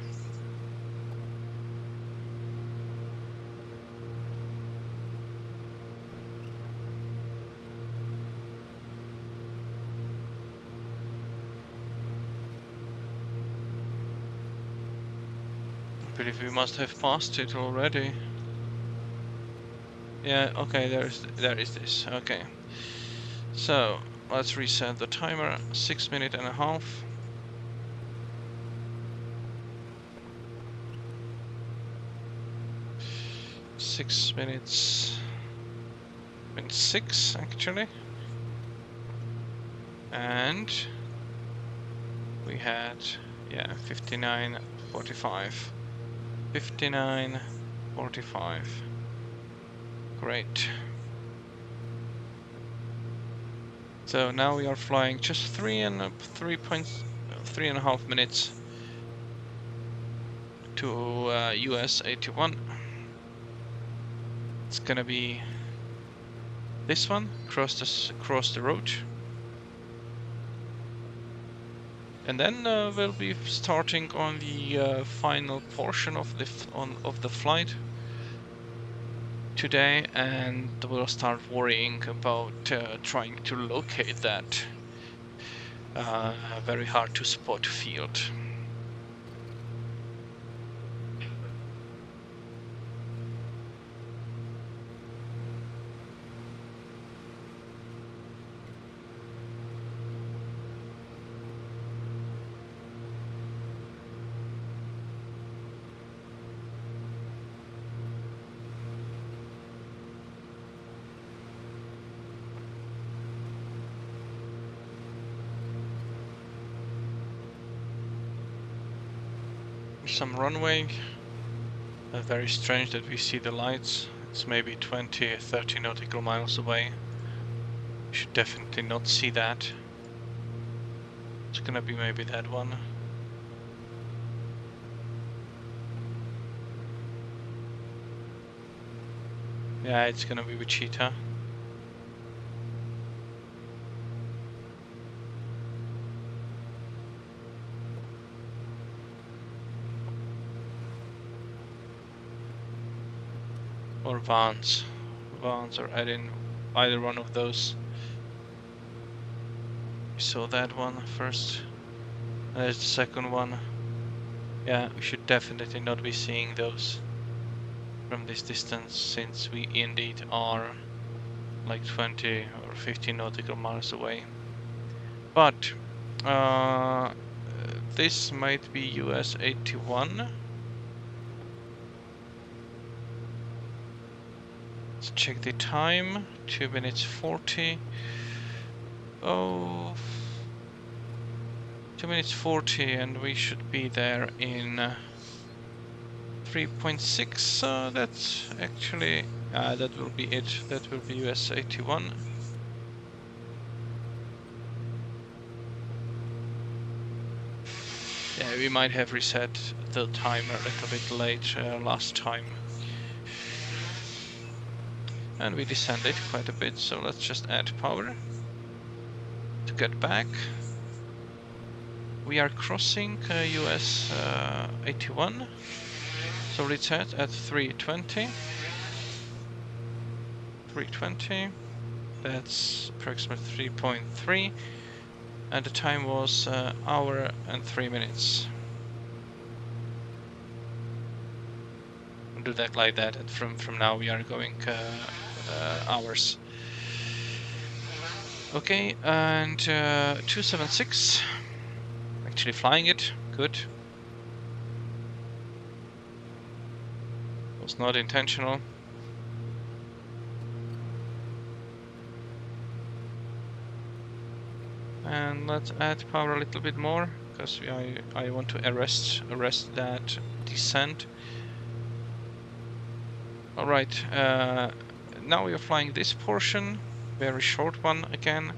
I believe we must have passed it already. Yeah, okay, there is this. Okay. So let's reset the timer. 6 minutes and a half. 6 minutes. Minute 6 actually. And we had, yeah, 59:45. 59:45. Great. So now we are flying just 3.5 minutes to US 81. It's gonna be this one, cross the road, and then we'll be starting on the final portion of the flight today, and we'll start worrying about trying to locate that very hard to spot field. Some runway. Very strange that we see the lights. It's maybe 20-30 nautical miles away. We should definitely not see that. It's gonna be maybe that one. Yeah, it's gonna be Wichita. Or Vans. Vans or either one of those. We saw that one first. There's the second one. Yeah, we should definitely not be seeing those from this distance, since we indeed are like 20 or 15 nautical miles away. But this might be US 81. Let's check the time. 2 minutes 40. Oh, 2 minutes 40, and we should be there in 3.6. That's actually that will be it. That will be US 81. Yeah, we might have reset the timer a little bit late last time. And we descended quite a bit, so let's just add power to get back. We are crossing US 81, so let's set at 320. 320, that's approximately 3.3, and the time was hour and 3 minutes. We'll do that like that, and from now we are going hours. Okay, and 276, actually flying it, good. Was not intentional. And let's add power a little bit more, because I want to arrest that descent. All right, now we are flying this portion, very short one again.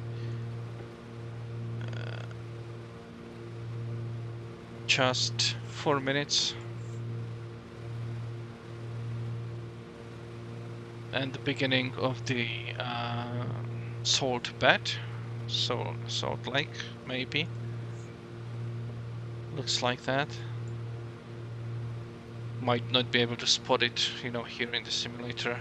Just 4 minutes. And the beginning of the salt bed, salt lake maybe. Looks like that. Might not be able to spot it, you know, here in the simulator.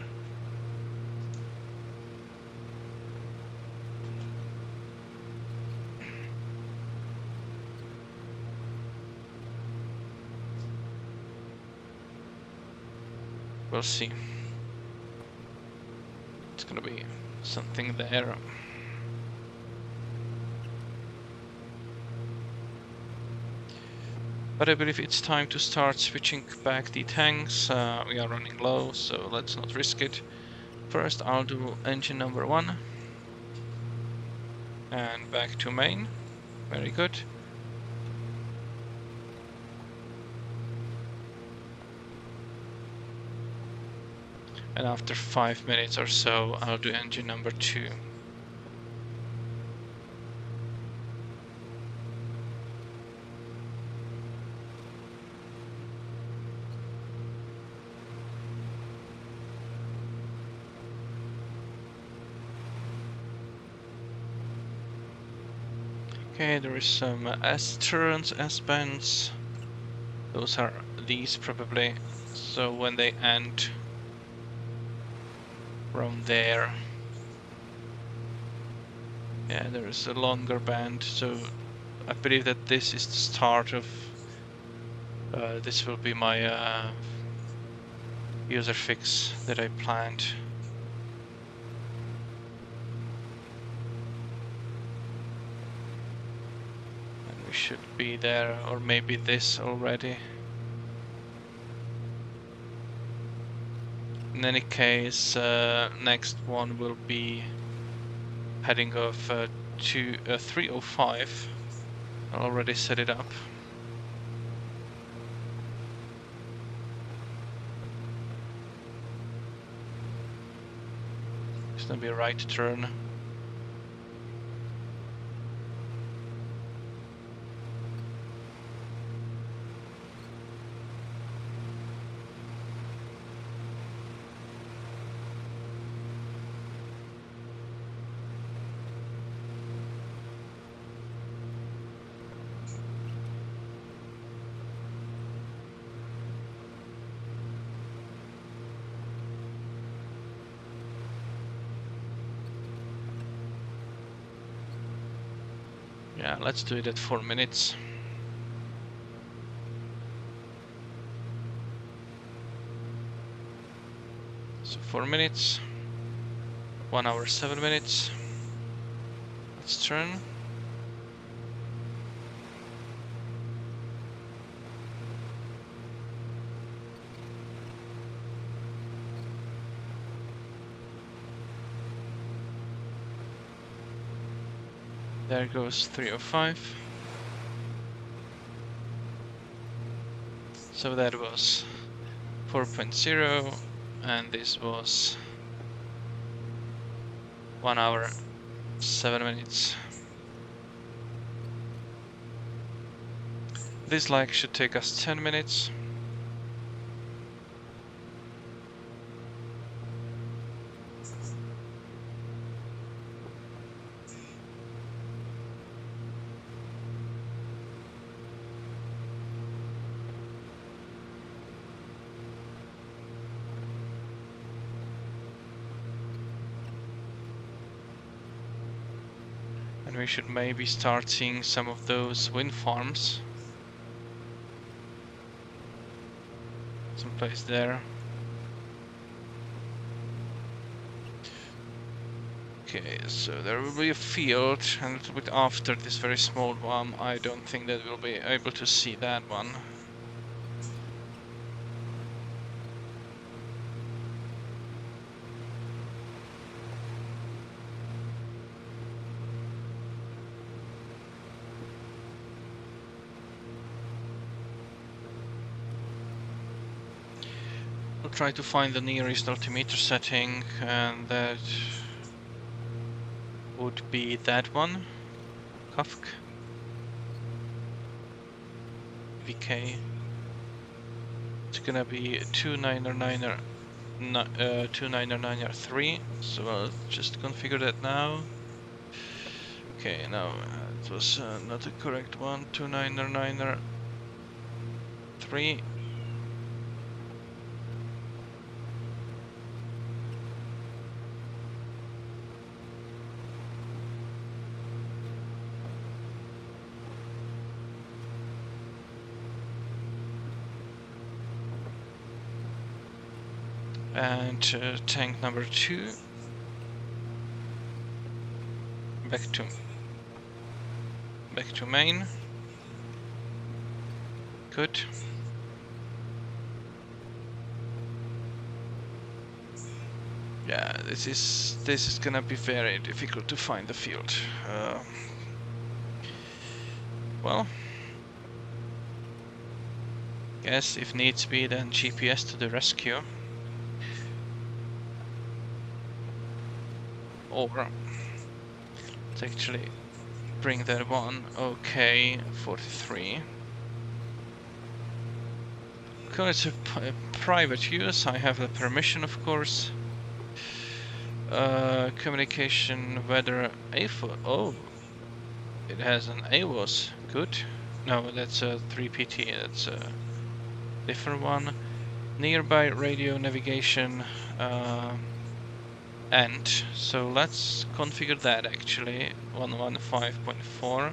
We'll see. It's gonna be something there. But I believe it's time to start switching back the tanks. We are running low, so let's not risk it. First, I'll do engine number 1. And back to main. Very good. And after 5 minutes or so, I'll do engine number 2. Okay, there is some S-turns, S-bends. Those are these probably. So when they end from there, yeah, there is a longer band. So I believe that this is the start of. This will be my user fix that I planned. Should be there, or maybe this already. In any case, next one will be heading off to 305. I already set it up. It's gonna be a right turn. Yeah, let's do it at 4 minutes. So 4 minutes, 1 hour 7 minutes. Let's turn. There goes 305. So that was 4.0, and this was 1 hour 7 minutes. This leg should take us 10 minutes. And we should maybe start seeing some of those wind farms. Someplace there. Okay, so there will be a field, and a little bit after this very small one. I don't think that we'll be able to see that one. I'll try to find the nearest altimeter setting, and that would be that one. Kafk. VK. It's gonna be 299er3, so I'll just configure that now. Okay, no, it was not the correct one. 299er. 3. And tank number 2 back to main. Good. Yeah, this is gonna be very difficult to find the field. Well, guess if needs be, then GPS to the rescue. Or let's actually bring that one. Okay, 43. Because it's a private use, I have the permission, of course. Communication, weather, AFO. Oh, it has an AWOS. Good. No, that's a 3PT. That's a different one. Nearby radio navigation. And so let's configure that actually. 115.4.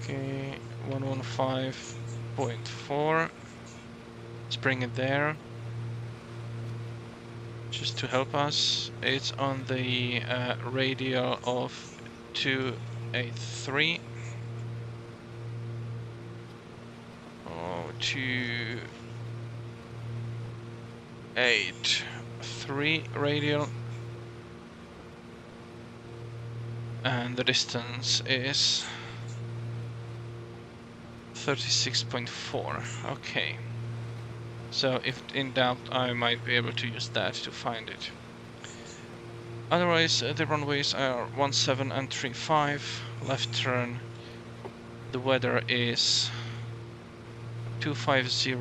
Okay, 115.4. Let's bring it there. Just to help us. It's on the radial of 283. Oh, 283 radial. And the distance is 36.4. Okay. So if in doubt, I might be able to use that to find it. Otherwise, the runways are 17 and 35. Left turn. The weather is 250.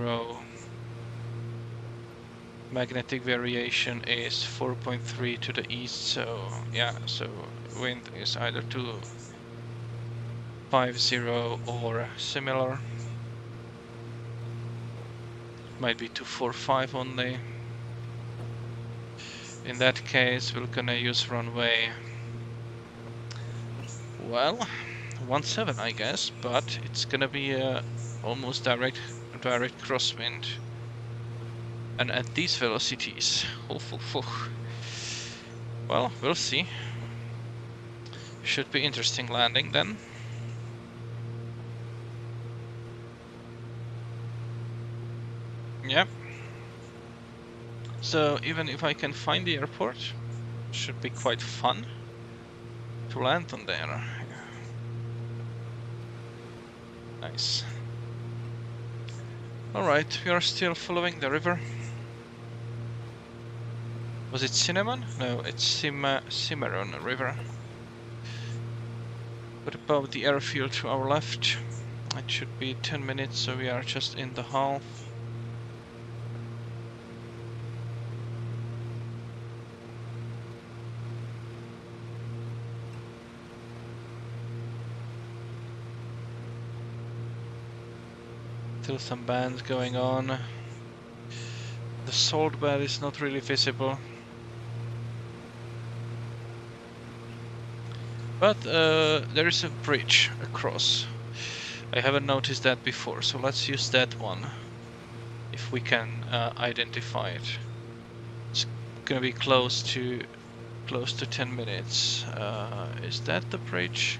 Magnetic variation is 4.3 to the east. So yeah, so wind is either 250 or similar. Might be 245 only. In that case, we're gonna use runway, well, 17, I guess, but it's gonna be a almost direct crosswind. And at these velocities, well, we'll see. Should be interesting landing then. Yep. So even if I can find the airport, should be quite fun to land on there. Nice. Alright, we are still following the river. Was it Cinnamon? No, it's Cimarron River. What about the airfield to our left? It should be 10 minutes, so we are just in the hull. Still some bands going on. The salt bed is not really visible. But there is a bridge across. I haven't noticed that before, so let's use that one. If we can identify it. It's gonna be close to 10 minutes. Is that the bridge?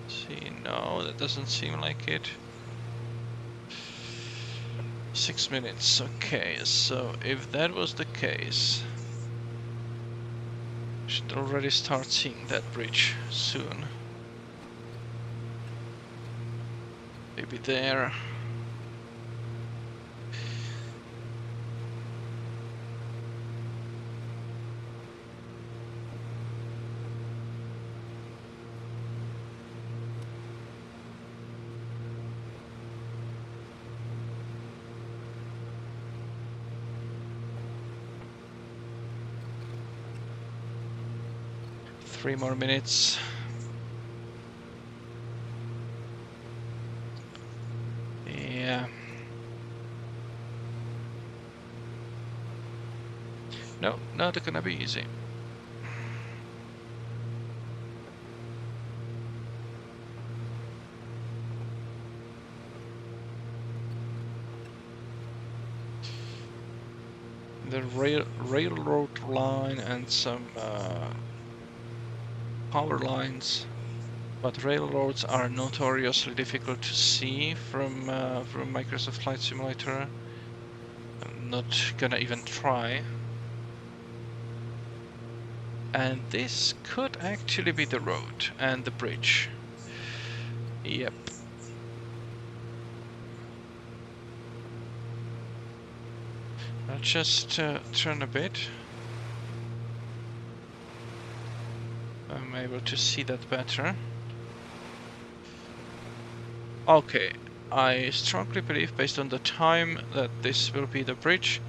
See, no, that doesn't seem like it. 6 minutes, okay, so if that was the case, we should already start seeing that bridge soon. Maybe there. 3 more minutes. Yeah. No, not gonna be easy. The railroad line and some power lines, but railroads are notoriously difficult to see from Microsoft Flight Simulator. I'm not gonna even try. And this could actually be the road and the bridge. Yep. I'll just turn a bit. I'm able to see that better. Okay, I strongly believe, based on the time, that this will be the bridge.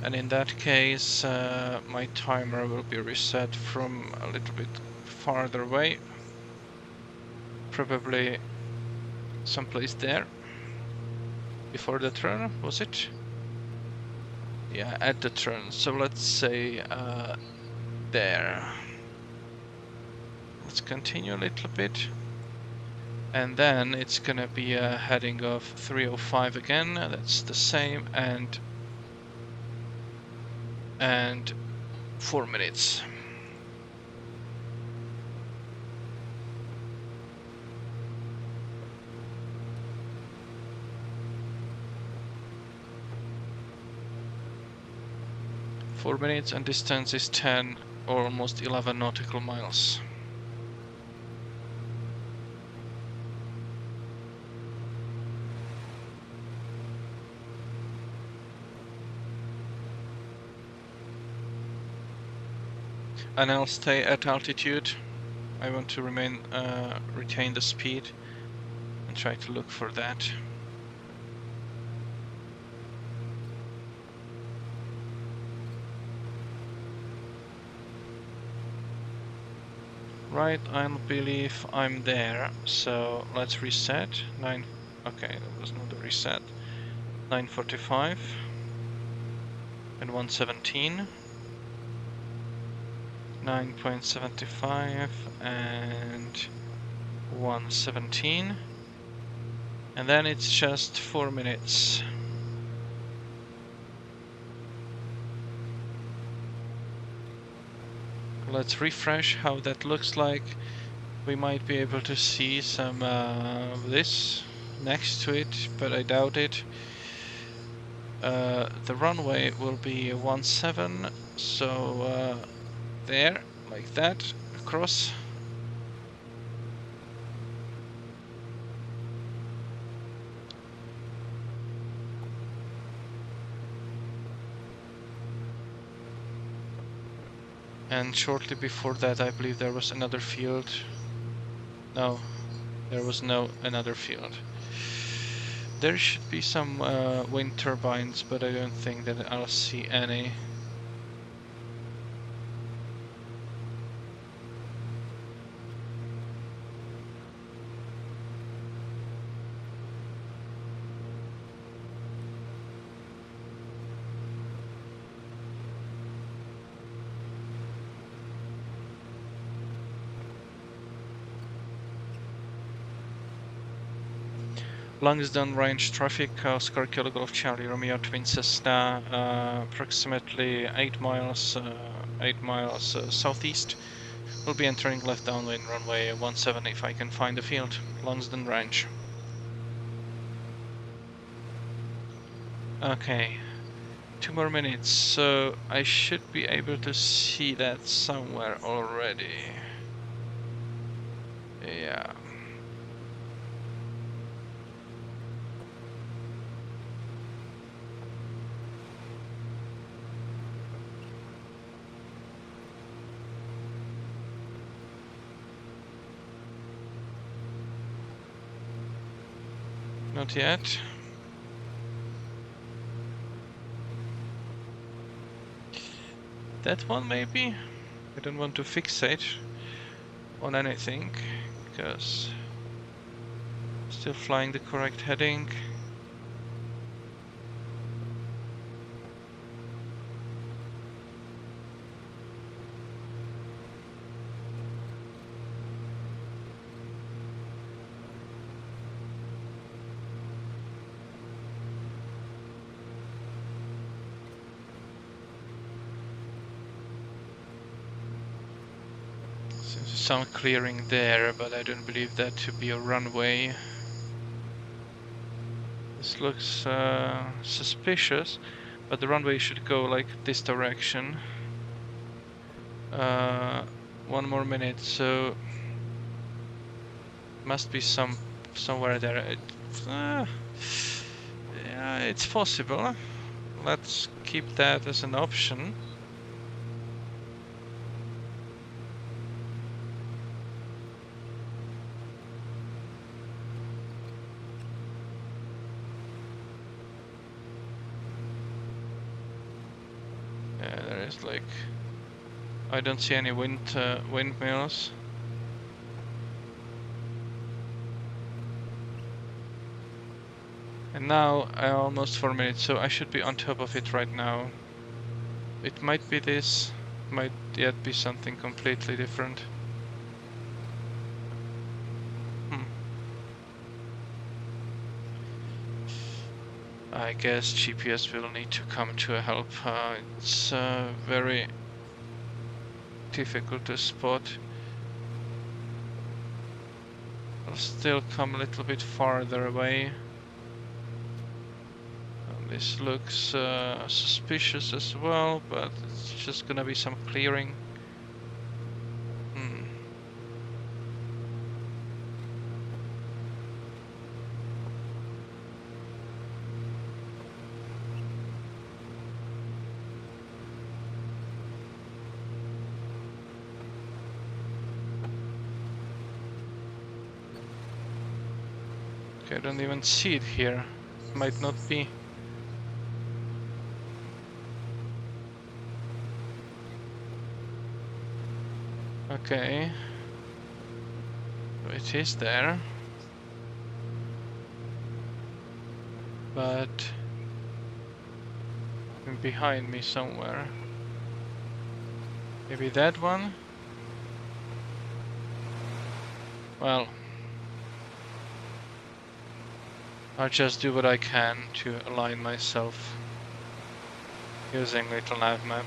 And in that case, my timer will be reset from a little bit farther away. Probably someplace there. Before the turn, was it? Yeah, at the turn. So let's say there. Let's continue a little bit. And then it's gonna be a heading of 305 again. That's the same, and 4 minutes. Four minutes, and distance is 10 or almost 11 nautical miles. And I'll stay at altitude. I want to retain the speed and try to look for that. Right, I believe I'm there, so let's reset. Okay, that was not a reset. 9:45 and 117. 9.75 and 117. And then it's just 4 minutes. Let's refresh how that looks like. We might be able to see some this next to it, but I doubt it. The runway will be 17, so there, like that, across. And shortly before that, I believe there was another field. No, there was no another field. There should be some wind turbines, but I don't think that I'll see any. Langston range traffic, Oscar Kilo Golf Charlie Romeo Twin Cessna, approximately 8 miles southeast. We'll be entering left downwind runway 17 if I can find the field. Langston range. Okay, 2 more minutes, so I should be able to see that somewhere already. Yeah. Not yet. That one maybe? I don't want to fixate on anything, because still flying the correct heading. Some clearing there, but I don't believe that to be a runway. This looks suspicious, but the runway should go like this direction. 1 more minute, so must be somewhere there. Yeah, it's possible. Let's keep that as an option. There is like, I don't see any windmills. And now almost 4 minutes, so I should be on top of it right now. It might be this, might yet be something completely different. I guess GPS will need to come to help. It's very difficult to spot. I'll still come a little bit farther away. This looks suspicious as well, but it's just gonna be some clearing. Okay, I don't even see it here. It might not be. Okay. It is there. But behind me somewhere. Maybe that one? Well, I'll just do what I can to align myself using little nav map.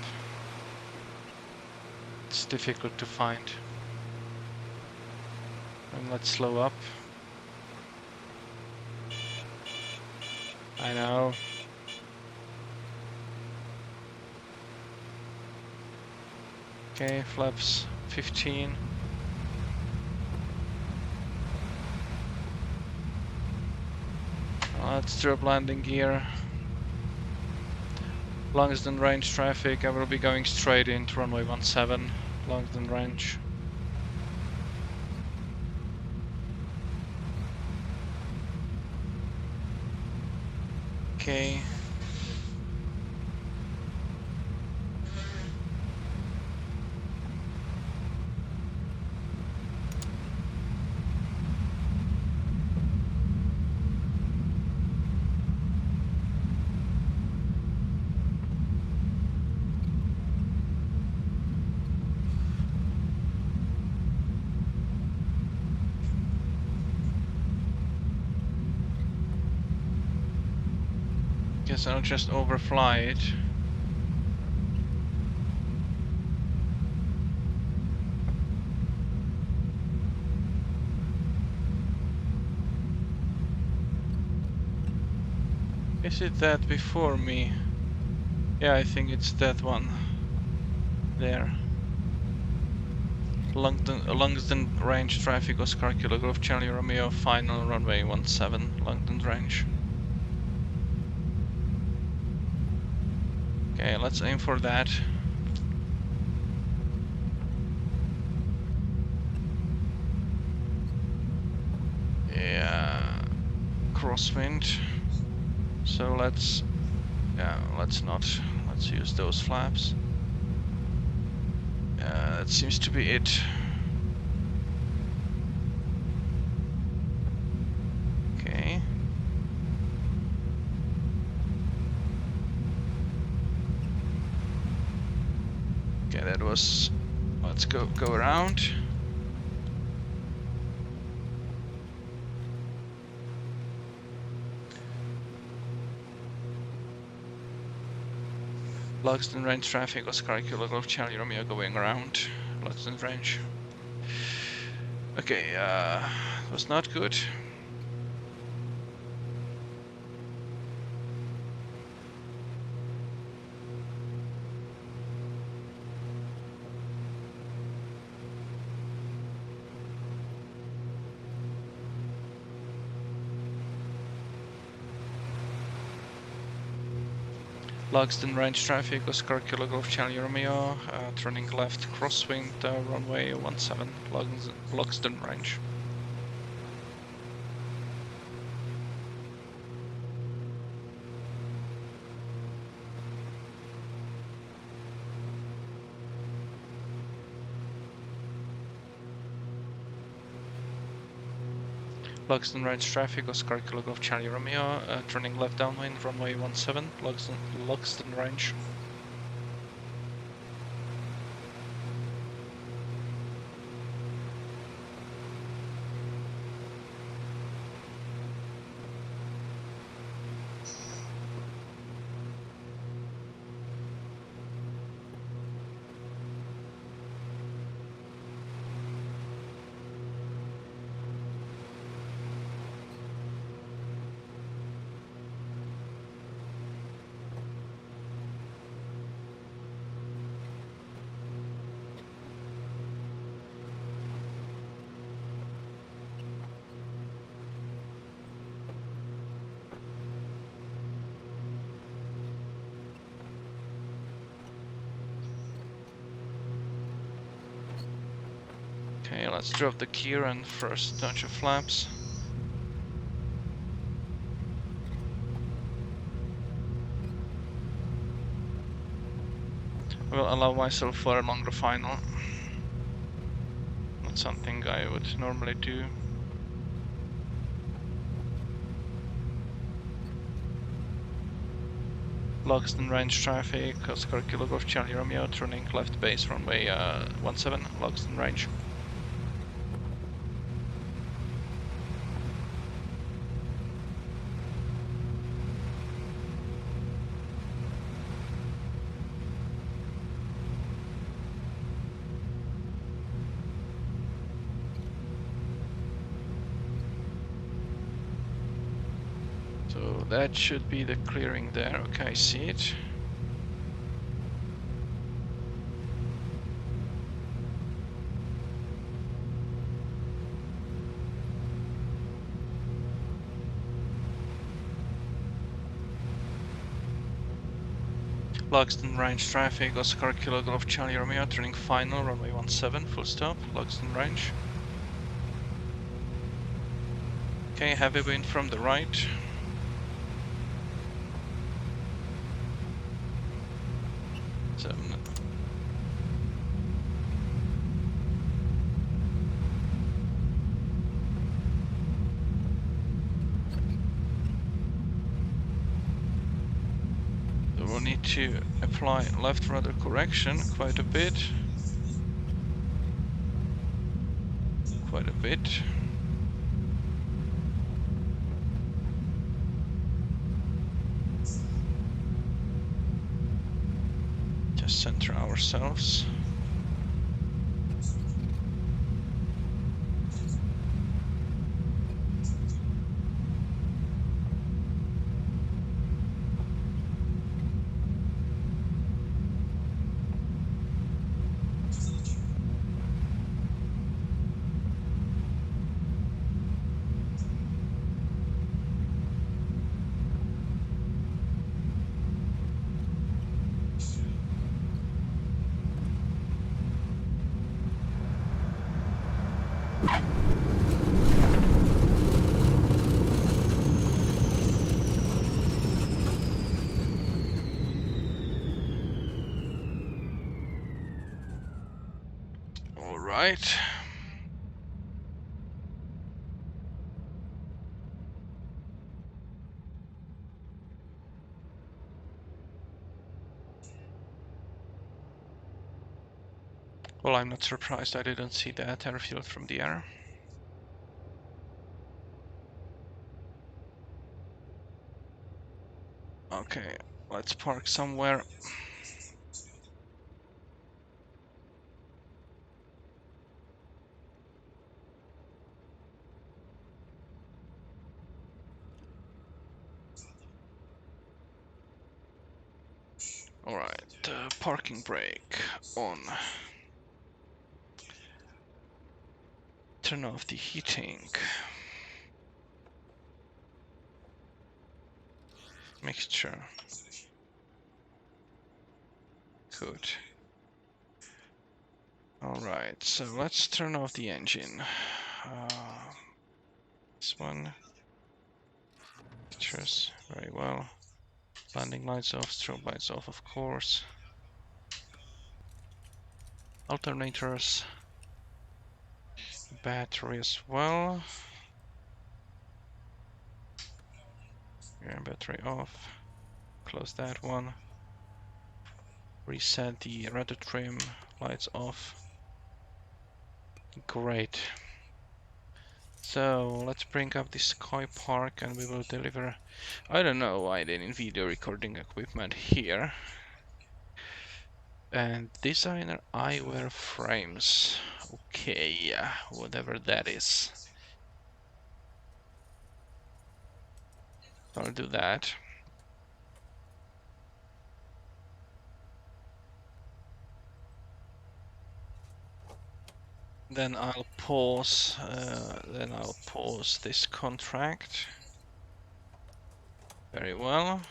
It's difficult to find. And let's slow up. I know. Okay, flaps 15. Let's drop landing gear. Longest range traffic, I will be going straight into runway 17, longest range. Okay. Guess I'll just overfly it. Is it that before me? Yeah, I think it's that one. There. Longest range traffic Oscar Kilo Golf Charlie Romeo, final runway 17, longest range. Okay, let's aim for that. Yeah, crosswind. So let's use those flaps. That seems to be it. Okay. Okay, that was... Let's go around. Logsden range traffic, Oscar Kilo Golf Charlie Romeo going around. Logsden range. Okay, was not good. Logsden range traffic, Oscar Kilo Golf Charlie Romeo, turning left crosswind, runway 17, Logsden range. Logsden range traffic, Oscar Kilo Golf Charlie Romeo, turning left downwind, runway 17, Logsden range. Okay, let's drop the gear and first touch of flaps. I will allow myself for a longer final. Not something I would normally do. Logsden range traffic, Oscar Kilo Golf Charlie Romeo, turning left base runway 17, Logsden range. So that should be the clearing there. Okay, I see it. Logsden range traffic, Oscar Kilo Golf Charlie Romeo, turning final, runway 17, full stop, Logsden range. Okay, heavy wind from the right. So, we'll need to apply left rudder correction quite a bit. Just center ourselves. right. Well, I'm not surprised I didn't see that airfield from the air. Okay, let's park somewhere. Alright, parking brake on. Turn off the heating. Mixture. Good. Alright, so let's turn off the engine. This one. Pictures, very well. Landing lights off, strobe lights off, of course. Alternators. Battery as well. Yeah, battery off. Close that one. Reset the rudder trim. Lights off. Great. So let's bring up the Skypark and we will deliver. I don't know why they need video recording equipment here. And designer eyewear frames. Okay, whatever that is. I'll do that. Then I'll pause. This contract. Very well.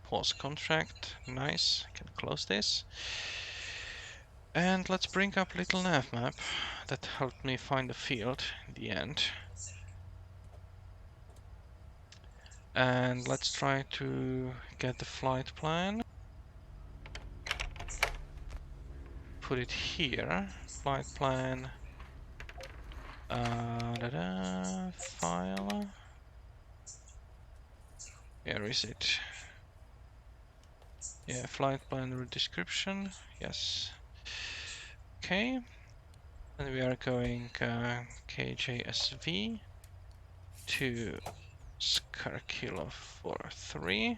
Pause contract. Nice. Can close this. And let's bring up little nav map that helped me find the field in the end. And let's try to get the flight plan. Put it here. Flight plan. File. Where is it? Yeah, flight plan description. Yes. Okay. And we are going KJSV to Skypark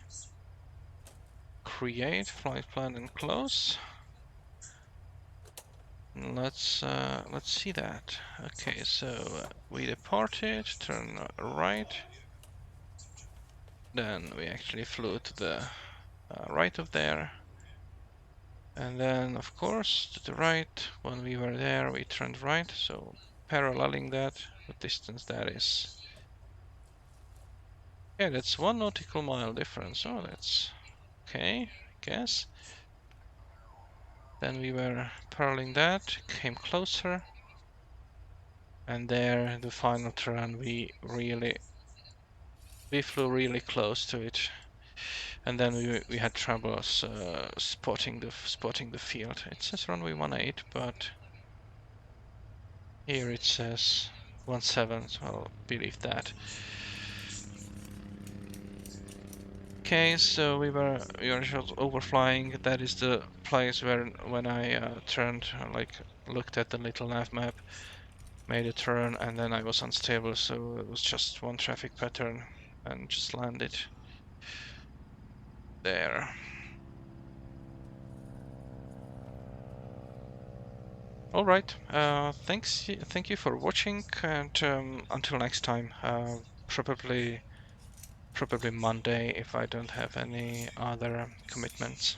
create flight plan and close. Let's see that. Okay, so we departed, turn right. Then we actually flew to the right of there. And then, of course, to the right. When we were there, we turned right. So paralleling that, what distance that is. Yeah, that's 1 nautical mile difference. Oh, that's okay, I guess. Then we were paralleling that, came closer. And there, the final turn, we flew really close to it. And then we had troubles spotting the field. It says runway 18, but here it says 17, so I'll believe that. Okay, so we were just overflying. That is the place where when I turned, looked at the little nav map, made a turn, and then I was unstable, so it was just one traffic pattern and just landed there. All right. Thank you for watching, and until next time. Probably Monday if I don't have any other commitments.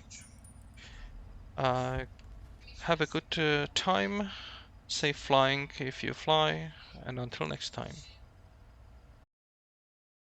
Have a good time. Safe flying if you fly, and until next time.